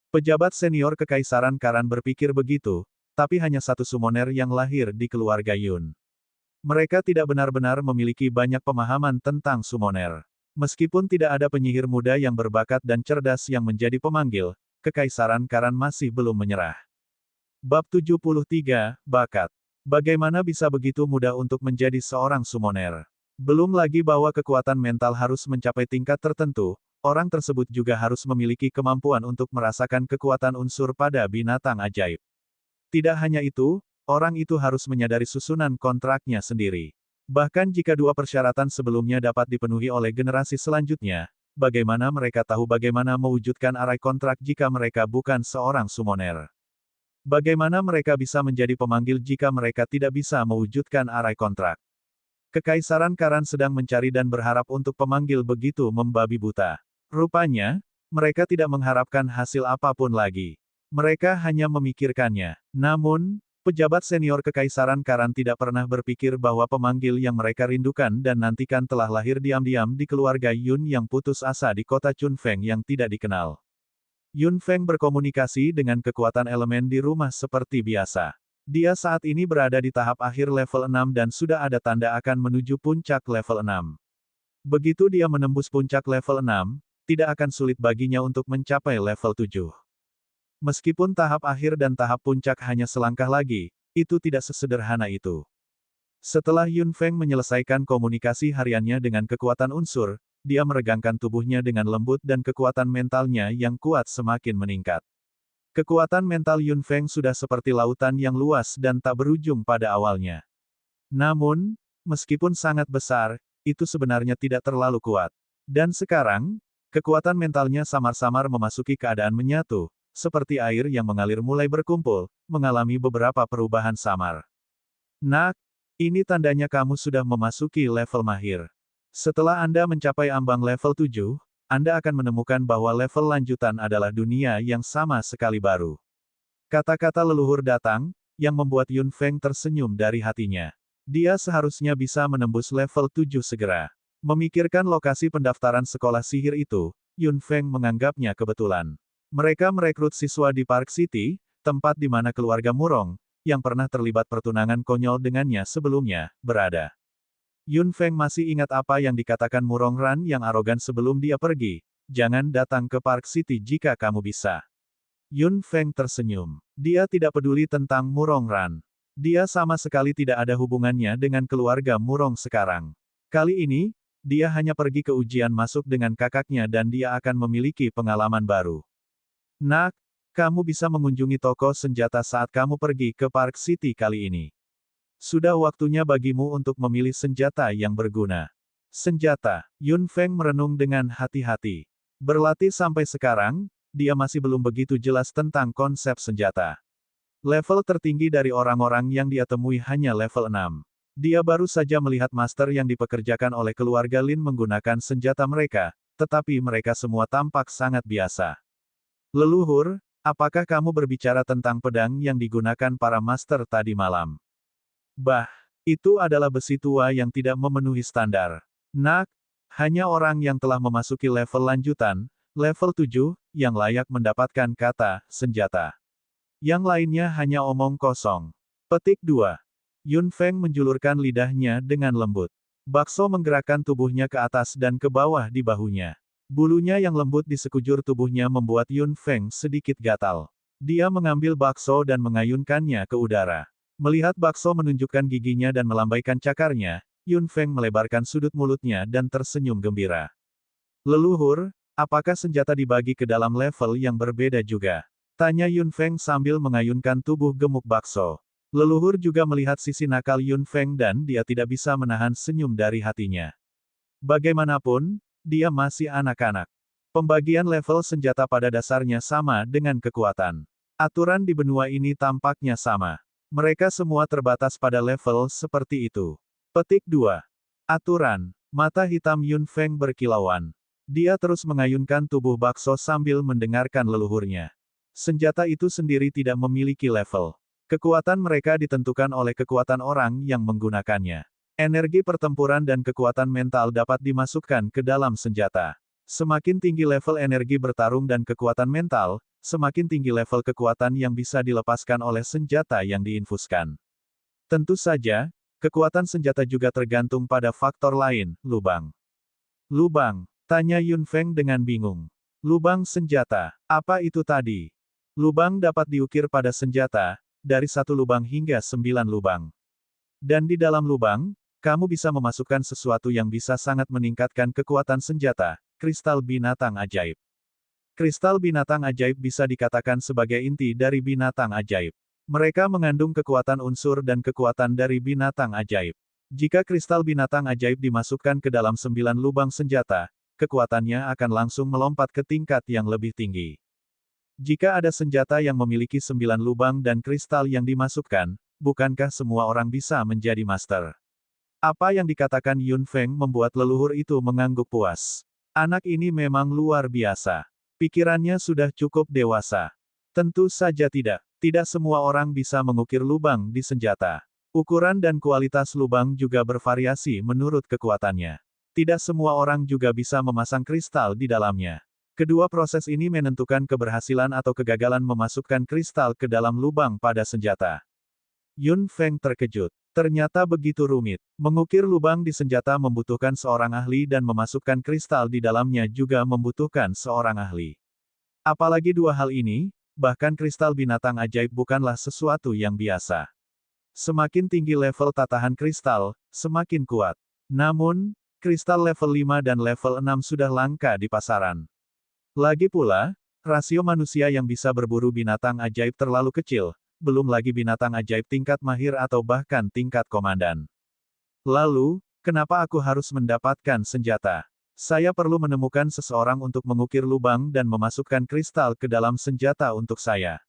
Pejabat senior Kekaisaran Karan berpikir begitu, tapi hanya satu summoner yang lahir di keluarga Yun. Mereka tidak benar-benar memiliki banyak pemahaman tentang summoner. Meskipun tidak ada penyihir muda yang berbakat dan cerdas yang menjadi pemanggil, Kekaisaran Karan masih belum menyerah. Bab 73, Bakat. Bagaimana bisa begitu mudah untuk menjadi seorang summoner? Belum lagi bahwa kekuatan mental harus mencapai tingkat tertentu, orang tersebut juga harus memiliki kemampuan untuk merasakan kekuatan unsur pada binatang ajaib. Tidak hanya itu, orang itu harus menyadari susunan kontraknya sendiri. Bahkan jika 2 persyaratan sebelumnya dapat dipenuhi oleh generasi selanjutnya, bagaimana mereka tahu bagaimana mewujudkan arai kontrak jika mereka bukan seorang summoner? Bagaimana mereka bisa menjadi pemanggil jika mereka tidak bisa mewujudkan arai kontrak? Kekaisaran Karan sedang mencari dan berharap untuk pemanggil begitu membabi buta. Rupanya, mereka tidak mengharapkan hasil apapun lagi. Mereka hanya memikirkannya. Namun, pejabat senior Kekaisaran Karan tidak pernah berpikir bahwa pemanggil yang mereka rindukan dan nantikan telah lahir diam-diam di keluarga Yun yang putus asa di kota Chunfeng yang tidak dikenal. Yun Feng berkomunikasi dengan kekuatan elemen di rumah seperti biasa. Dia saat ini berada di tahap akhir level 6 dan sudah ada tanda akan menuju puncak level 6. Begitu dia menembus puncak level 6, tidak akan sulit baginya untuk mencapai level 7. Meskipun tahap akhir dan tahap puncak hanya selangkah lagi, itu tidak sesederhana itu. Setelah Yun Feng menyelesaikan komunikasi hariannya dengan kekuatan unsur, dia meregangkan tubuhnya dengan lembut dan kekuatan mentalnya yang kuat semakin meningkat. Kekuatan mental Yun Feng sudah seperti lautan yang luas dan tak berujung pada awalnya. Namun, meskipun sangat besar, itu sebenarnya tidak terlalu kuat. Dan sekarang, kekuatan mentalnya samar-samar memasuki keadaan menyatu, seperti air yang mengalir mulai berkumpul, mengalami beberapa perubahan samar. Nak, ini tandanya kamu sudah memasuki level mahir. Setelah Anda mencapai ambang level 7, Anda akan menemukan bahwa level lanjutan adalah dunia yang sama sekali baru. Kata-kata leluhur datang, yang membuat Yun Feng tersenyum dari hatinya. Dia seharusnya bisa menembus level 7 segera. Memikirkan lokasi pendaftaran sekolah sihir itu, Yun Feng menganggapnya kebetulan. Mereka merekrut siswa di Park City, tempat di mana keluarga Murong, yang pernah terlibat pertunangan konyol dengannya sebelumnya, berada. Yun Feng masih ingat apa yang dikatakan Murong Ran yang arogan sebelum dia pergi. Jangan datang ke Park City jika kamu bisa. Yun Feng tersenyum. Dia tidak peduli tentang Murong Ran. Dia sama sekali tidak ada hubungannya dengan keluarga Murong sekarang. Kali ini, dia hanya pergi ke ujian masuk dengan kakaknya dan dia akan memiliki pengalaman baru. Nak, kamu bisa mengunjungi toko senjata saat kamu pergi ke Park City kali ini. Sudah waktunya bagimu untuk memilih senjata yang berguna. Senjata. Yun Feng merenung dengan hati-hati. Berlatih sampai sekarang, dia masih belum begitu jelas tentang konsep senjata. Level tertinggi dari orang-orang yang dia temui hanya level 6. Dia baru saja melihat master yang dipekerjakan oleh keluarga Lin menggunakan senjata mereka, tetapi mereka semua tampak sangat biasa. Leluhur, apakah kamu berbicara tentang pedang yang digunakan para master tadi malam? Bah, itu adalah besi tua yang tidak memenuhi standar. Nak, hanya orang yang telah memasuki level lanjutan, level 7, yang layak mendapatkan kata, senjata. Yang lainnya hanya omong kosong. Petik 2. Yun Feng menjulurkan lidahnya dengan lembut. Bakso menggerakkan tubuhnya ke atas dan ke bawah di bahunya. Bulunya yang lembut di sekujur tubuhnya membuat Yun Feng sedikit gatal. Dia mengambil bakso dan mengayunkannya ke udara. Melihat bakso menunjukkan giginya dan melambaikan cakarnya, Yun Feng melebarkan sudut mulutnya dan tersenyum gembira. Leluhur, apakah senjata dibagi ke dalam level yang berbeda juga? Tanya Yun Feng sambil mengayunkan tubuh gemuk bakso. Leluhur juga melihat sisi nakal Yun Feng dan dia tidak bisa menahan senyum dari hatinya. Bagaimanapun, dia masih anak-anak. Pembagian level senjata pada dasarnya sama dengan kekuatan. Aturan di benua ini tampaknya sama. Mereka semua terbatas pada level seperti itu. Petik 2. Aturan. Mata hitam Yun Feng berkilauan. Dia terus mengayunkan tubuh bakso sambil mendengarkan leluhurnya. Senjata itu sendiri tidak memiliki level. Kekuatan mereka ditentukan oleh kekuatan orang yang menggunakannya. Energi pertempuran dan kekuatan mental dapat dimasukkan ke dalam senjata. Semakin tinggi level energi bertarung dan kekuatan mental, semakin tinggi level kekuatan yang bisa dilepaskan oleh senjata yang diinfuskan. Tentu saja, kekuatan senjata juga tergantung pada faktor lain, lubang. Lubang, tanya Yun Feng dengan bingung. Lubang senjata, apa itu tadi? Lubang dapat diukir pada senjata, dari 1 lubang hingga 9 lubang. Dan di dalam lubang, kamu bisa memasukkan sesuatu yang bisa sangat meningkatkan kekuatan senjata, kristal binatang ajaib. Kristal binatang ajaib bisa dikatakan sebagai inti dari binatang ajaib. Mereka mengandung kekuatan unsur dan kekuatan dari binatang ajaib. Jika kristal binatang ajaib dimasukkan ke dalam 9 lubang senjata, kekuatannya akan langsung melompat ke tingkat yang lebih tinggi. Jika ada senjata yang memiliki 9 lubang dan kristal yang dimasukkan, bukankah semua orang bisa menjadi master? Apa yang dikatakan Yun Feng membuat leluhur itu mengangguk puas. Anak ini memang luar biasa. Pikirannya sudah cukup dewasa. Tentu saja tidak. Tidak semua orang bisa mengukir lubang di senjata. Ukuran dan kualitas lubang juga bervariasi menurut kekuatannya. Tidak semua orang juga bisa memasang kristal di dalamnya. Kedua proses ini menentukan keberhasilan atau kegagalan memasukkan kristal ke dalam lubang pada senjata. Yun Feng terkejut. Ternyata begitu rumit. Mengukir lubang di senjata membutuhkan seorang ahli dan memasukkan kristal di dalamnya juga membutuhkan seorang ahli. Apalagi dua hal ini, bahkan kristal binatang ajaib bukanlah sesuatu yang biasa. Semakin tinggi level tatahan kristal, semakin kuat. Namun, kristal level 5 dan level 6 sudah langka di pasaran. Lagi pula, rasio manusia yang bisa berburu binatang ajaib terlalu kecil, belum lagi binatang ajaib tingkat mahir atau bahkan tingkat komandan. Lalu, kenapa aku harus mendapatkan senjata? Saya perlu menemukan seseorang untuk mengukir lubang dan memasukkan kristal ke dalam senjata untuk saya.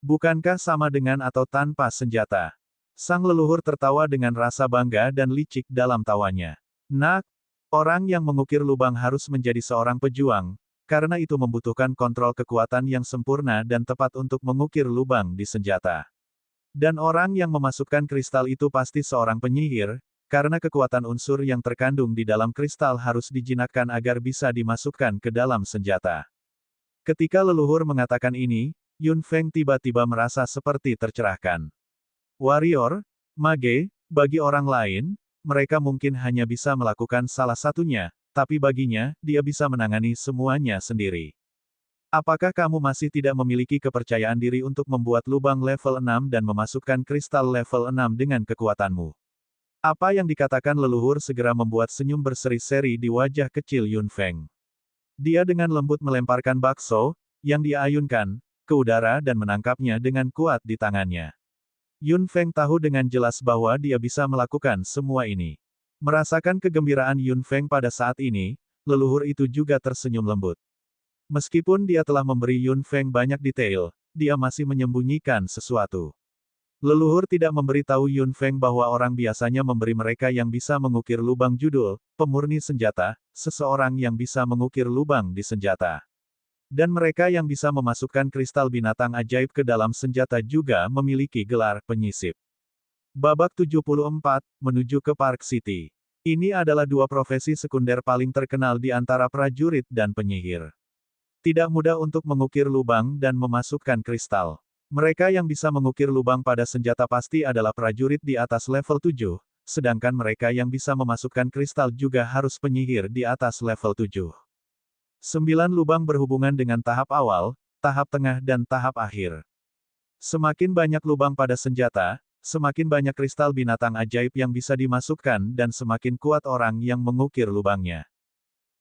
Bukankah sama dengan atau tanpa senjata? Sang leluhur tertawa dengan rasa bangga dan licik dalam tawanya. Nak, orang yang mengukir lubang harus menjadi seorang pejuang, karena itu membutuhkan kontrol kekuatan yang sempurna dan tepat untuk mengukir lubang di senjata. Dan orang yang memasukkan kristal itu pasti seorang penyihir, karena kekuatan unsur yang terkandung di dalam kristal harus dijinakkan agar bisa dimasukkan ke dalam senjata. Ketika leluhur mengatakan ini, Yun Feng tiba-tiba merasa seperti tercerahkan. Warrior, mage, bagi orang lain, mereka mungkin hanya bisa melakukan salah satunya, tapi baginya, dia bisa menangani semuanya sendiri. Apakah kamu masih tidak memiliki kepercayaan diri untuk membuat lubang level 6 dan memasukkan kristal level 6 dengan kekuatanmu? Apa yang dikatakan leluhur segera membuat senyum berseri-seri di wajah kecil Yun Feng. Dia dengan lembut melemparkan bakso, yang dia ayunkan, ke udara dan menangkapnya dengan kuat di tangannya. Yun Feng tahu dengan jelas bahwa dia bisa melakukan semua ini. Merasakan kegembiraan Yun Feng pada saat ini, leluhur itu juga tersenyum lembut. Meskipun dia telah memberi Yun Feng banyak detail, dia masih menyembunyikan sesuatu. Leluhur tidak memberitahu Yun Feng bahwa orang biasanya memberi mereka yang bisa mengukir lubang judul, pemurni senjata, seseorang yang bisa mengukir lubang di senjata. Dan mereka yang bisa memasukkan kristal binatang ajaib ke dalam senjata juga memiliki gelar penyisip. Babak 74, menuju ke Park City. Ini adalah dua profesi sekunder paling terkenal di antara prajurit dan penyihir. Tidak mudah untuk mengukir lubang dan memasukkan kristal. Mereka yang bisa mengukir lubang pada senjata pasti adalah prajurit di atas level 7, sedangkan mereka yang bisa memasukkan kristal juga harus penyihir di atas level 7. 9 lubang berhubungan dengan tahap awal, tahap tengah dan tahap akhir. Semakin banyak lubang pada senjata, semakin banyak kristal binatang ajaib yang bisa dimasukkan dan semakin kuat orang yang mengukir lubangnya.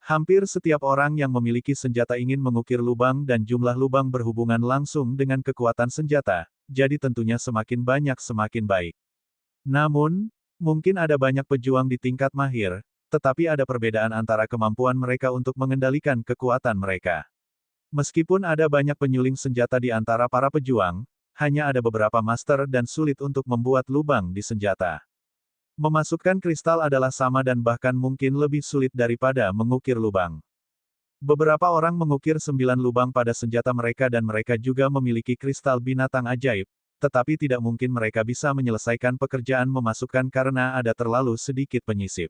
Hampir setiap orang yang memiliki senjata ingin mengukir lubang dan jumlah lubang berhubungan langsung dengan kekuatan senjata, jadi tentunya semakin banyak semakin baik. Namun, mungkin ada banyak pejuang di tingkat mahir, tetapi ada perbedaan antara kemampuan mereka untuk mengendalikan kekuatan mereka. Meskipun ada banyak penyuling senjata di antara para pejuang, hanya ada beberapa master dan sulit untuk membuat lubang di senjata. Memasukkan kristal adalah sama dan bahkan mungkin lebih sulit daripada mengukir lubang. Beberapa orang mengukir 9 lubang pada senjata mereka dan mereka juga memiliki kristal binatang ajaib, tetapi tidak mungkin mereka bisa menyelesaikan pekerjaan memasukkan karena ada terlalu sedikit penyisip.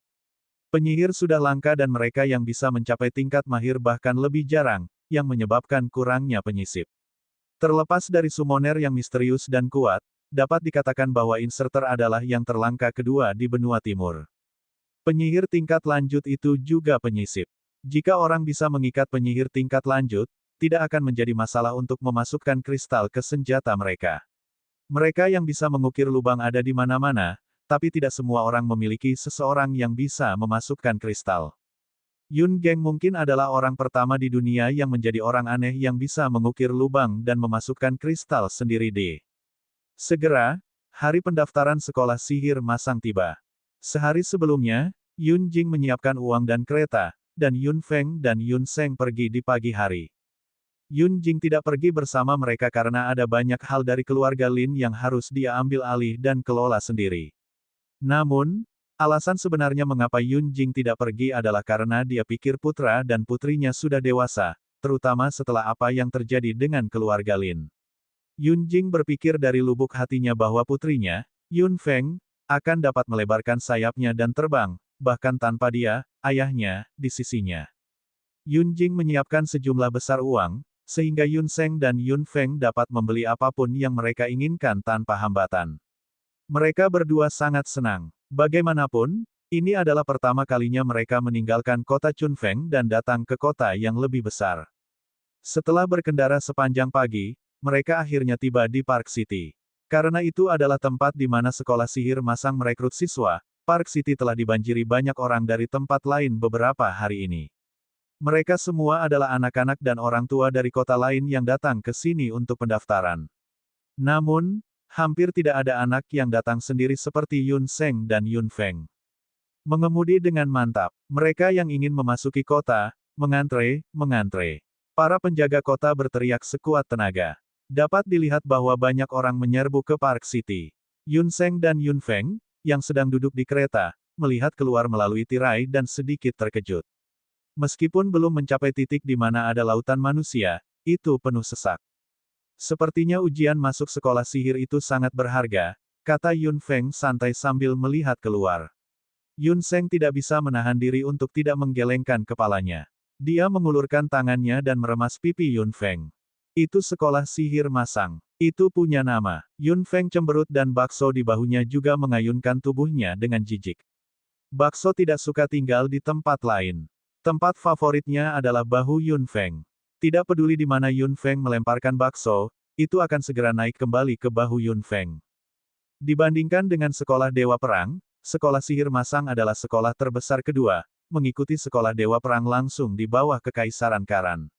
Penyihir sudah langka dan mereka yang bisa mencapai tingkat mahir bahkan lebih jarang, yang menyebabkan kurangnya penyisip. Terlepas dari summoner yang misterius dan kuat, dapat dikatakan bahwa inserter adalah yang terlangka kedua di benua timur. Penyihir tingkat lanjut itu juga penyisip. Jika orang bisa mengikat penyihir tingkat lanjut, tidak akan menjadi masalah untuk memasukkan kristal ke senjata mereka. Mereka yang bisa mengukir lubang ada di mana-mana, tapi tidak semua orang memiliki seseorang yang bisa memasukkan kristal. Yun Geng mungkin adalah orang pertama di dunia yang menjadi orang aneh yang bisa mengukir lubang dan memasukkan kristal sendiri di. Segera, hari pendaftaran sekolah sihir masang tiba. Sehari sebelumnya, Yun Jing menyiapkan uang dan kereta, dan Yun Feng dan Yun Seng pergi di pagi hari. Yun Jing tidak pergi bersama mereka karena ada banyak hal dari keluarga Lin yang harus dia ambil alih dan kelola sendiri. Namun, alasan sebenarnya mengapa Yun Jing tidak pergi adalah karena dia pikir putra dan putrinya sudah dewasa, terutama setelah apa yang terjadi dengan keluarga Lin. Yun Jing berpikir dari lubuk hatinya bahwa putrinya, Yun Feng, akan dapat melebarkan sayapnya dan terbang, bahkan tanpa dia, ayahnya, di sisinya. Yun Jing menyiapkan sejumlah besar uang, sehingga Yun Seng dan Yun Feng dapat membeli apapun yang mereka inginkan tanpa hambatan. Mereka berdua sangat senang. Bagaimanapun, ini adalah pertama kalinya mereka meninggalkan kota Chunfeng dan datang ke kota yang lebih besar. Setelah berkendara sepanjang pagi, mereka akhirnya tiba di Park City. Karena itu adalah tempat di mana sekolah sihir masang merekrut siswa, Park City telah dibanjiri banyak orang dari tempat lain beberapa hari ini. Mereka semua adalah anak-anak dan orang tua dari kota lain yang datang ke sini untuk pendaftaran. Namun, hampir tidak ada anak yang datang sendiri seperti Yun Seng dan Yun Feng. Mengemudi dengan mantap, mereka yang ingin memasuki kota, mengantre. Para penjaga kota berteriak sekuat tenaga. Dapat dilihat bahwa banyak orang menyerbu ke Park City. Yun Seng dan Yun Feng, yang sedang duduk di kereta, melihat keluar melalui tirai dan sedikit terkejut. Meskipun belum mencapai titik di mana ada lautan manusia, itu penuh sesak. Sepertinya ujian masuk sekolah sihir itu sangat berharga, kata Yun Feng santai sambil melihat keluar. Yun Seng tidak bisa menahan diri untuk tidak menggelengkan kepalanya. Dia mengulurkan tangannya dan meremas pipi Yun Feng. Itu sekolah sihir masang. Itu punya nama. Yun Feng cemberut dan bakso di bahunya juga mengayunkan tubuhnya dengan jijik. Bakso tidak suka tinggal di tempat lain. Tempat favoritnya adalah bahu Yun Feng. Tidak peduli di mana Yun Feng melemparkan bakso, itu akan segera naik kembali ke bahu Yun Feng. Dibandingkan dengan sekolah Dewa Perang, sekolah sihir masang adalah sekolah terbesar kedua, mengikuti sekolah Dewa Perang langsung di bawah Kekaisaran Karan.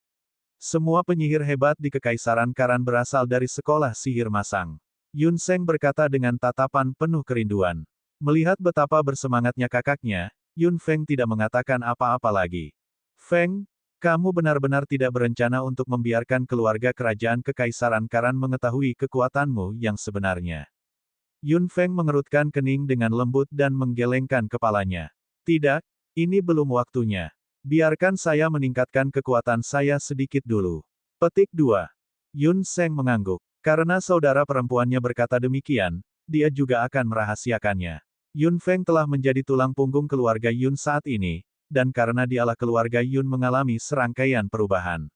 Semua penyihir hebat di Kekaisaran Karan berasal dari sekolah sihir masang. Yun Seng berkata dengan tatapan penuh kerinduan. Melihat betapa bersemangatnya kakaknya, Yun Feng tidak mengatakan apa-apa lagi. Feng, kamu benar-benar tidak berencana untuk membiarkan keluarga kerajaan Kekaisaran Karan mengetahui kekuatanmu yang sebenarnya. Yun Feng mengerutkan kening dengan lembut dan menggelengkan kepalanya. Tidak, ini belum waktunya. Biarkan saya meningkatkan kekuatan saya sedikit dulu. Petik 2. Yun Seng mengangguk. Karena saudara perempuannya berkata demikian, dia juga akan merahasiakannya. Yun Feng telah menjadi tulang punggung keluarga Yun saat ini, dan karena dialah keluarga Yun mengalami serangkaian perubahan.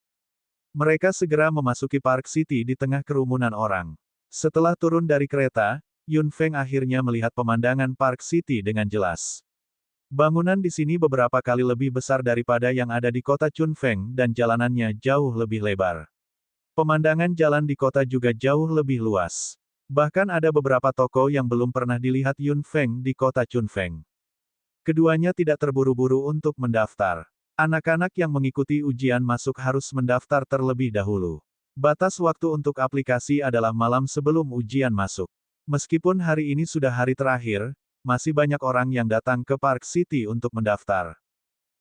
Mereka segera memasuki Park City di tengah kerumunan orang. Setelah turun dari kereta, Yun Feng akhirnya melihat pemandangan Park City dengan jelas. Bangunan di sini beberapa kali lebih besar daripada yang ada di kota Chunfeng dan jalanannya jauh lebih lebar. Pemandangan jalan di kota juga jauh lebih luas. Bahkan ada beberapa toko yang belum pernah dilihat Yun Feng di kota Chunfeng. Keduanya tidak terburu-buru untuk mendaftar. Anak-anak yang mengikuti ujian masuk harus mendaftar terlebih dahulu. Batas waktu untuk aplikasi adalah malam sebelum ujian masuk. Meskipun hari ini sudah hari terakhir, masih banyak orang yang datang ke Park City untuk mendaftar.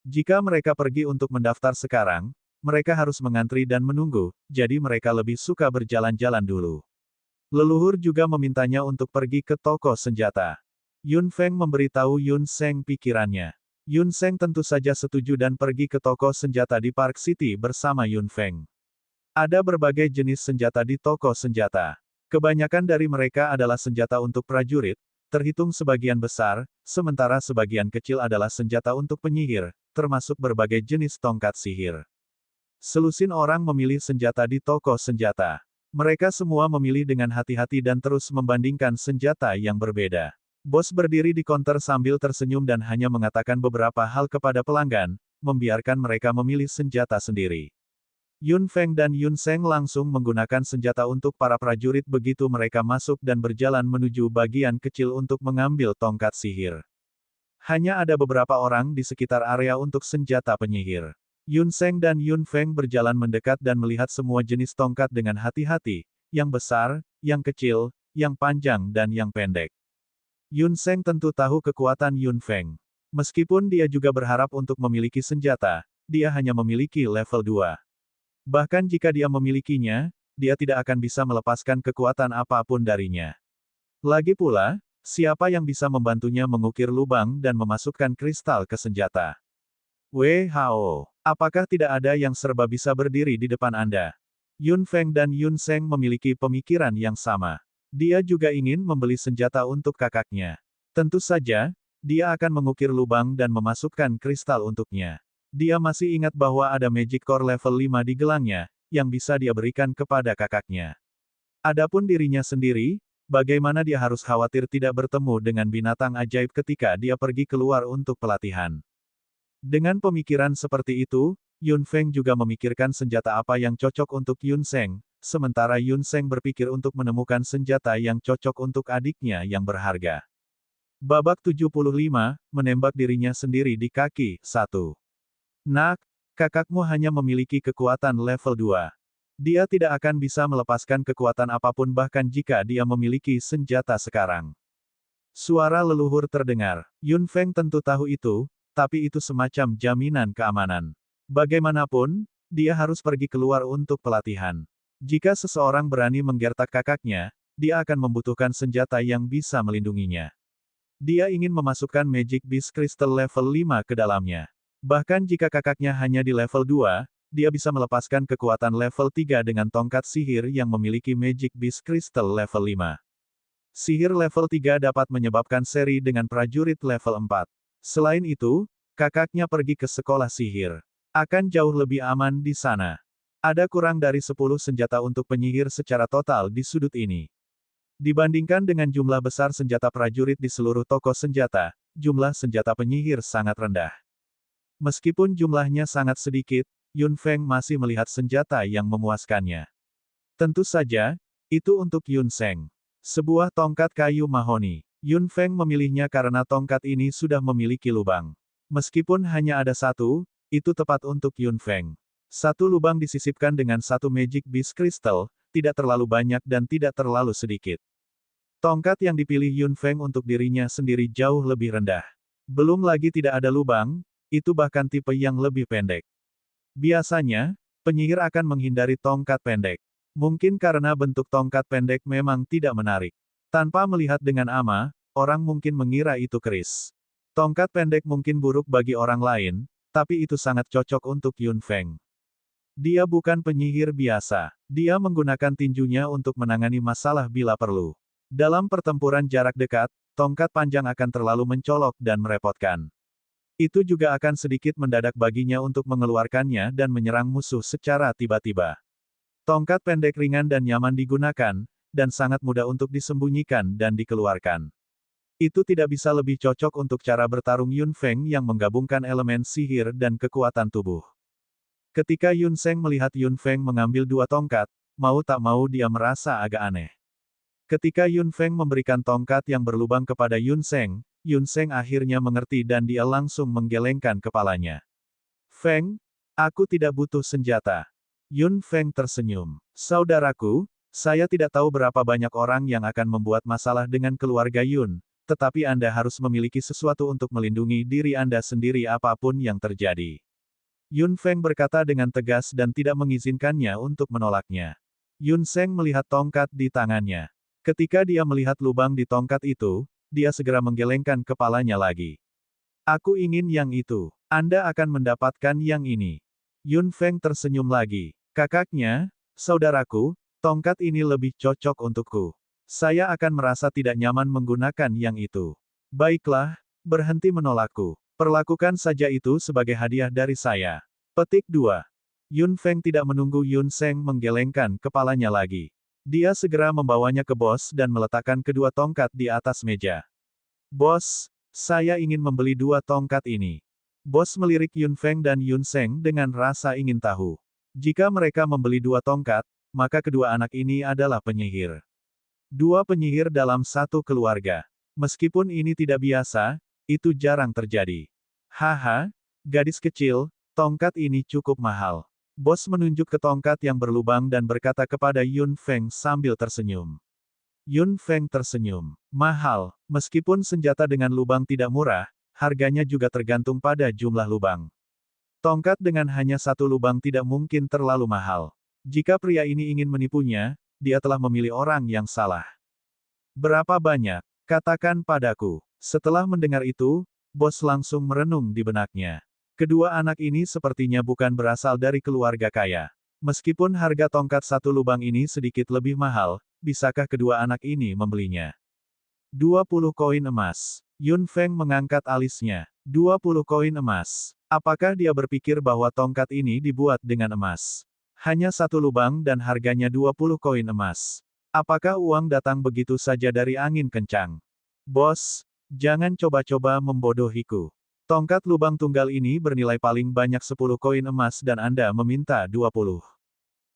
Jika mereka pergi untuk mendaftar sekarang, mereka harus mengantri dan menunggu, jadi mereka lebih suka berjalan-jalan dulu. Leluhur juga memintanya untuk pergi ke toko senjata. Yun Feng memberitahu Yun Seng pikirannya. Yun Seng tentu saja setuju dan pergi ke toko senjata di Park City bersama Yun Feng. Ada berbagai jenis senjata di toko senjata. Kebanyakan dari mereka adalah senjata untuk prajurit, terhitung sebagian besar, sementara sebagian kecil adalah senjata untuk penyihir, termasuk berbagai jenis tongkat sihir. Selusin orang memilih senjata di toko senjata. Mereka semua memilih dengan hati-hati dan terus membandingkan senjata yang berbeda. Bos berdiri di konter sambil tersenyum dan hanya mengatakan beberapa hal kepada pelanggan, membiarkan mereka memilih senjata sendiri. Yun Feng dan Yun Seng langsung menggunakan senjata untuk para prajurit begitu mereka masuk dan berjalan menuju bagian kecil untuk mengambil tongkat sihir. Hanya ada beberapa orang di sekitar area untuk senjata penyihir. Yun Seng dan Yun Feng berjalan mendekat dan melihat semua jenis tongkat dengan hati-hati, yang besar, yang kecil, yang panjang dan yang pendek. Yun Seng tentu tahu kekuatan Yun Feng. Meskipun dia juga berharap untuk memiliki senjata, dia hanya memiliki level 2. Bahkan jika dia memilikinya, dia tidak akan bisa melepaskan kekuatan apapun darinya. Lagi pula, siapa yang bisa membantunya mengukir lubang dan memasukkan kristal ke senjata? WHO, apakah tidak ada yang serba bisa berdiri di depan Anda? Yun Feng dan Yun Seng memiliki pemikiran yang sama. Dia juga ingin membeli senjata untuk kakaknya. Tentu saja, dia akan mengukir lubang dan memasukkan kristal untuknya. Dia masih ingat bahwa ada Magic Core level 5 di gelangnya, yang bisa dia berikan kepada kakaknya. Adapun dirinya sendiri, bagaimana dia harus khawatir tidak bertemu dengan binatang ajaib ketika dia pergi keluar untuk pelatihan. Dengan pemikiran seperti itu, Yun Feng juga memikirkan senjata apa yang cocok untuk Yun Seng, sementara Yun Seng berpikir untuk menemukan senjata yang cocok untuk adiknya yang berharga. Babak 75, menembak dirinya sendiri di kaki, 1. Nak, kakakmu hanya memiliki kekuatan level 2. Dia tidak akan bisa melepaskan kekuatan apapun bahkan jika dia memiliki senjata sekarang. Suara leluhur terdengar. Yun Feng tentu tahu itu, tapi itu semacam jaminan keamanan. Bagaimanapun, dia harus pergi keluar untuk pelatihan. Jika seseorang berani menggertak kakaknya, dia akan membutuhkan senjata yang bisa melindunginya. Dia ingin memasukkan Magic Beast Crystal level 5 ke dalamnya. Bahkan jika kakaknya hanya di level 2, dia bisa melepaskan kekuatan level 3 dengan tongkat sihir yang memiliki Magic Beast Crystal level 5. Sihir level 3 dapat menyebabkan seri dengan prajurit level 4. Selain itu, kakaknya pergi ke sekolah sihir. Akan jauh lebih aman di sana. Ada kurang dari 10 senjata untuk penyihir secara total di sudut ini. Dibandingkan dengan jumlah besar senjata prajurit di seluruh toko senjata, jumlah senjata penyihir sangat rendah. Meskipun jumlahnya sangat sedikit, Yun Feng masih melihat senjata yang memuaskannya. Tentu saja, itu untuk Yun Seng. Sebuah tongkat kayu mahoni. Yun Feng memilihnya karena tongkat ini sudah memiliki lubang. Meskipun hanya ada satu, itu tepat untuk Yun Feng. Satu lubang disisipkan dengan satu Magic Beast Crystal, tidak terlalu banyak dan tidak terlalu sedikit. Tongkat yang dipilih Yun Feng untuk dirinya sendiri jauh lebih rendah. Belum lagi tidak ada lubang, itu bahkan tipe yang lebih pendek. Biasanya, penyihir akan menghindari tongkat pendek. Mungkin karena bentuk tongkat pendek memang tidak menarik. Tanpa melihat dengan ama, orang mungkin mengira itu keris. Tongkat pendek mungkin buruk bagi orang lain, tapi itu sangat cocok untuk Yun Feng. Dia bukan penyihir biasa. Dia menggunakan tinjunya untuk menangani masalah bila perlu. Dalam pertempuran jarak dekat, tongkat panjang akan terlalu mencolok dan merepotkan. Itu juga akan sedikit mendadak baginya untuk mengeluarkannya dan menyerang musuh secara tiba-tiba. Tongkat pendek ringan dan nyaman digunakan, dan sangat mudah untuk disembunyikan dan dikeluarkan. Itu tidak bisa lebih cocok untuk cara bertarung Yun Feng yang menggabungkan elemen sihir dan kekuatan tubuh. Ketika Yun Seng melihat Yun Feng mengambil dua tongkat, mau tak mau dia merasa agak aneh. Ketika Yun Feng memberikan tongkat yang berlubang kepada Yun Seng akhirnya mengerti dan dia langsung menggelengkan kepalanya. Feng, aku tidak butuh senjata. Yun Feng tersenyum. Saudaraku, saya tidak tahu berapa banyak orang yang akan membuat masalah dengan keluarga Yun, tetapi Anda harus memiliki sesuatu untuk melindungi diri Anda sendiri apapun yang terjadi. Yun Feng berkata dengan tegas dan tidak mengizinkannya untuk menolaknya. Yun Seng melihat tongkat di tangannya. Ketika dia melihat lubang di tongkat itu, dia segera menggelengkan kepalanya lagi. Aku ingin yang itu. Anda akan mendapatkan yang ini. Yun Feng tersenyum lagi. Kakaknya, saudaraku, tongkat ini lebih cocok untukku. Saya akan merasa tidak nyaman menggunakan yang itu. Baiklah, berhenti menolakku. Perlakukan saja itu sebagai hadiah dari saya. Petik 2. Yun Feng tidak menunggu Yun Seng menggelengkan kepalanya lagi. Dia segera membawanya ke bos dan meletakkan kedua tongkat di atas meja. Bos, saya ingin membeli dua tongkat ini. Bos melirik Yun Feng dan Yun Seng dengan rasa ingin tahu. Jika mereka membeli dua tongkat, maka kedua anak ini adalah penyihir. Dua penyihir dalam satu keluarga. Meskipun ini tidak biasa, itu jarang terjadi. Haha, gadis kecil, tongkat ini cukup mahal. Bos menunjuk ke tongkat yang berlubang dan berkata kepada Yun Feng sambil tersenyum. Yun Feng tersenyum. Mahal, meskipun senjata dengan lubang tidak murah, harganya juga tergantung pada jumlah lubang. Tongkat dengan hanya satu lubang tidak mungkin terlalu mahal. Jika pria ini ingin menipunya, dia telah memilih orang yang salah. Berapa banyak? Katakan padaku. Setelah mendengar itu, bos langsung merenung di benaknya. Kedua anak ini sepertinya bukan berasal dari keluarga kaya. Meskipun harga tongkat satu lubang ini sedikit lebih mahal, bisakah kedua anak ini membelinya? 20 koin emas. Yun Feng mengangkat alisnya. 20 koin emas. Apakah dia berpikir bahwa tongkat ini dibuat dengan emas? Hanya satu lubang dan harganya 20 koin emas. Apakah uang datang begitu saja dari angin kencang? Bos, jangan coba-coba membodohiku. Tongkat lubang tunggal ini bernilai paling banyak 10 koin emas dan Anda meminta 20.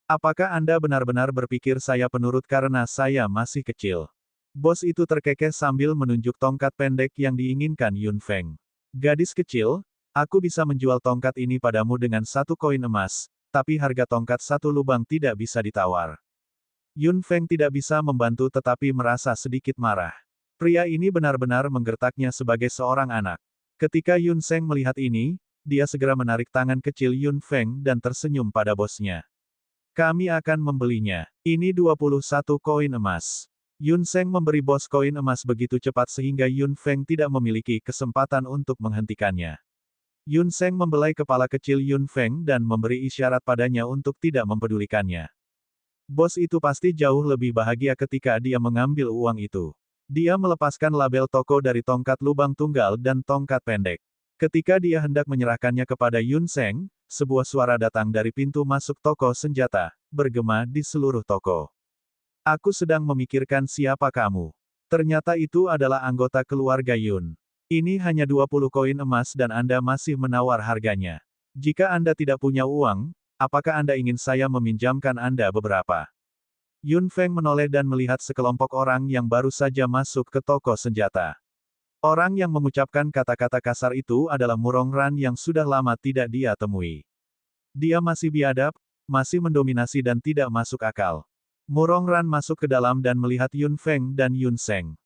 Apakah Anda benar-benar berpikir saya penurut karena saya masih kecil? Bos itu terkekeh sambil menunjuk tongkat pendek yang diinginkan Yun Feng. Gadis kecil, aku bisa menjual tongkat ini padamu dengan satu koin emas, tapi harga tongkat satu lubang tidak bisa ditawar. Yun Feng tidak bisa membantu tetapi merasa sedikit marah. Pria ini benar-benar menggertaknya sebagai seorang anak. Ketika Yun Seng melihat ini, dia segera menarik tangan kecil Yun Feng dan tersenyum pada bosnya. Kami akan membelinya. Ini 21 koin emas. Yun Seng memberi bos koin emas begitu cepat sehingga Yun Feng tidak memiliki kesempatan untuk menghentikannya. Yun Seng membelai kepala kecil Yun Feng dan memberi isyarat padanya untuk tidak mempedulikannya. Bos itu pasti jauh lebih bahagia ketika dia mengambil uang itu. Dia melepaskan label toko dari tongkat lubang tunggal dan tongkat pendek. Ketika dia hendak menyerahkannya kepada Yun Seng, sebuah suara datang dari pintu masuk toko senjata, bergema di seluruh toko. Aku sedang memikirkan siapa kamu. Ternyata itu adalah anggota keluarga Yun. Ini hanya 20 koin emas dan Anda masih menawar harganya. Jika Anda tidak punya uang, apakah Anda ingin saya meminjamkan Anda beberapa? Yun Feng menoleh dan melihat sekelompok orang yang baru saja masuk ke toko senjata. Orang yang mengucapkan kata-kata kasar itu adalah Murong Ran yang sudah lama tidak dia temui. Dia masih biadab, masih mendominasi dan tidak masuk akal. Murong Ran masuk ke dalam dan melihat Yun Feng dan Yun Seng.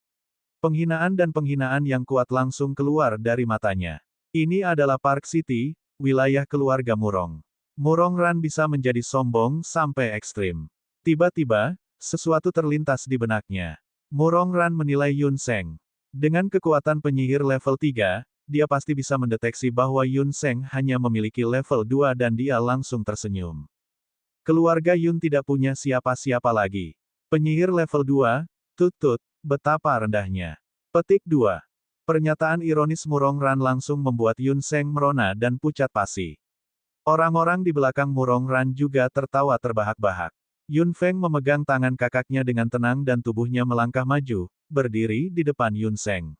Penghinaan dan penghinaan yang kuat langsung keluar dari matanya. Ini adalah Park City, wilayah keluarga Murong. Murong Ran bisa menjadi sombong sampai ekstrim. Tiba-tiba, sesuatu terlintas di benaknya. Murong Ran menilai Yun Seng. Dengan kekuatan penyihir level 3, dia pasti bisa mendeteksi bahwa Yun Seng hanya memiliki level 2 dan dia langsung tersenyum. Keluarga Yun tidak punya siapa-siapa lagi. Penyihir level 2, tut-tut, betapa rendahnya. Petik 2. Pernyataan ironis Murong Ran langsung membuat Yun Seng merona dan pucat pasi. Orang-orang di belakang Murong Ran juga tertawa terbahak-bahak. Yun Feng memegang tangan kakaknya dengan tenang dan tubuhnya melangkah maju, berdiri di depan Yun Seng.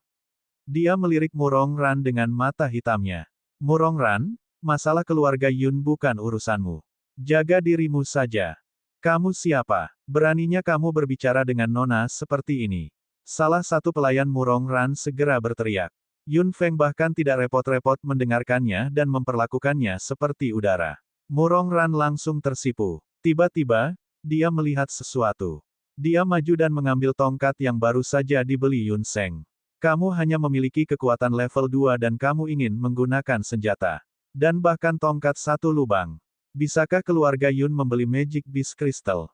Dia melirik Murong Ran dengan mata hitamnya. Murong Ran, masalah keluarga Yun bukan urusanmu. Jaga dirimu saja. Kamu siapa? Beraninya kamu berbicara dengan nona seperti ini. Salah satu pelayan Murong Ran segera berteriak. Yun Feng bahkan tidak repot-repot mendengarkannya dan memperlakukannya seperti udara. Murong Ran langsung tersipu. Tiba-tiba, dia melihat sesuatu. Dia maju dan mengambil tongkat yang baru saja dibeli Yun Seng. Kamu hanya memiliki kekuatan level 2 dan kamu ingin menggunakan senjata. Dan bahkan tongkat satu lubang. Bisakah keluarga Yun membeli Magic Beast Crystal?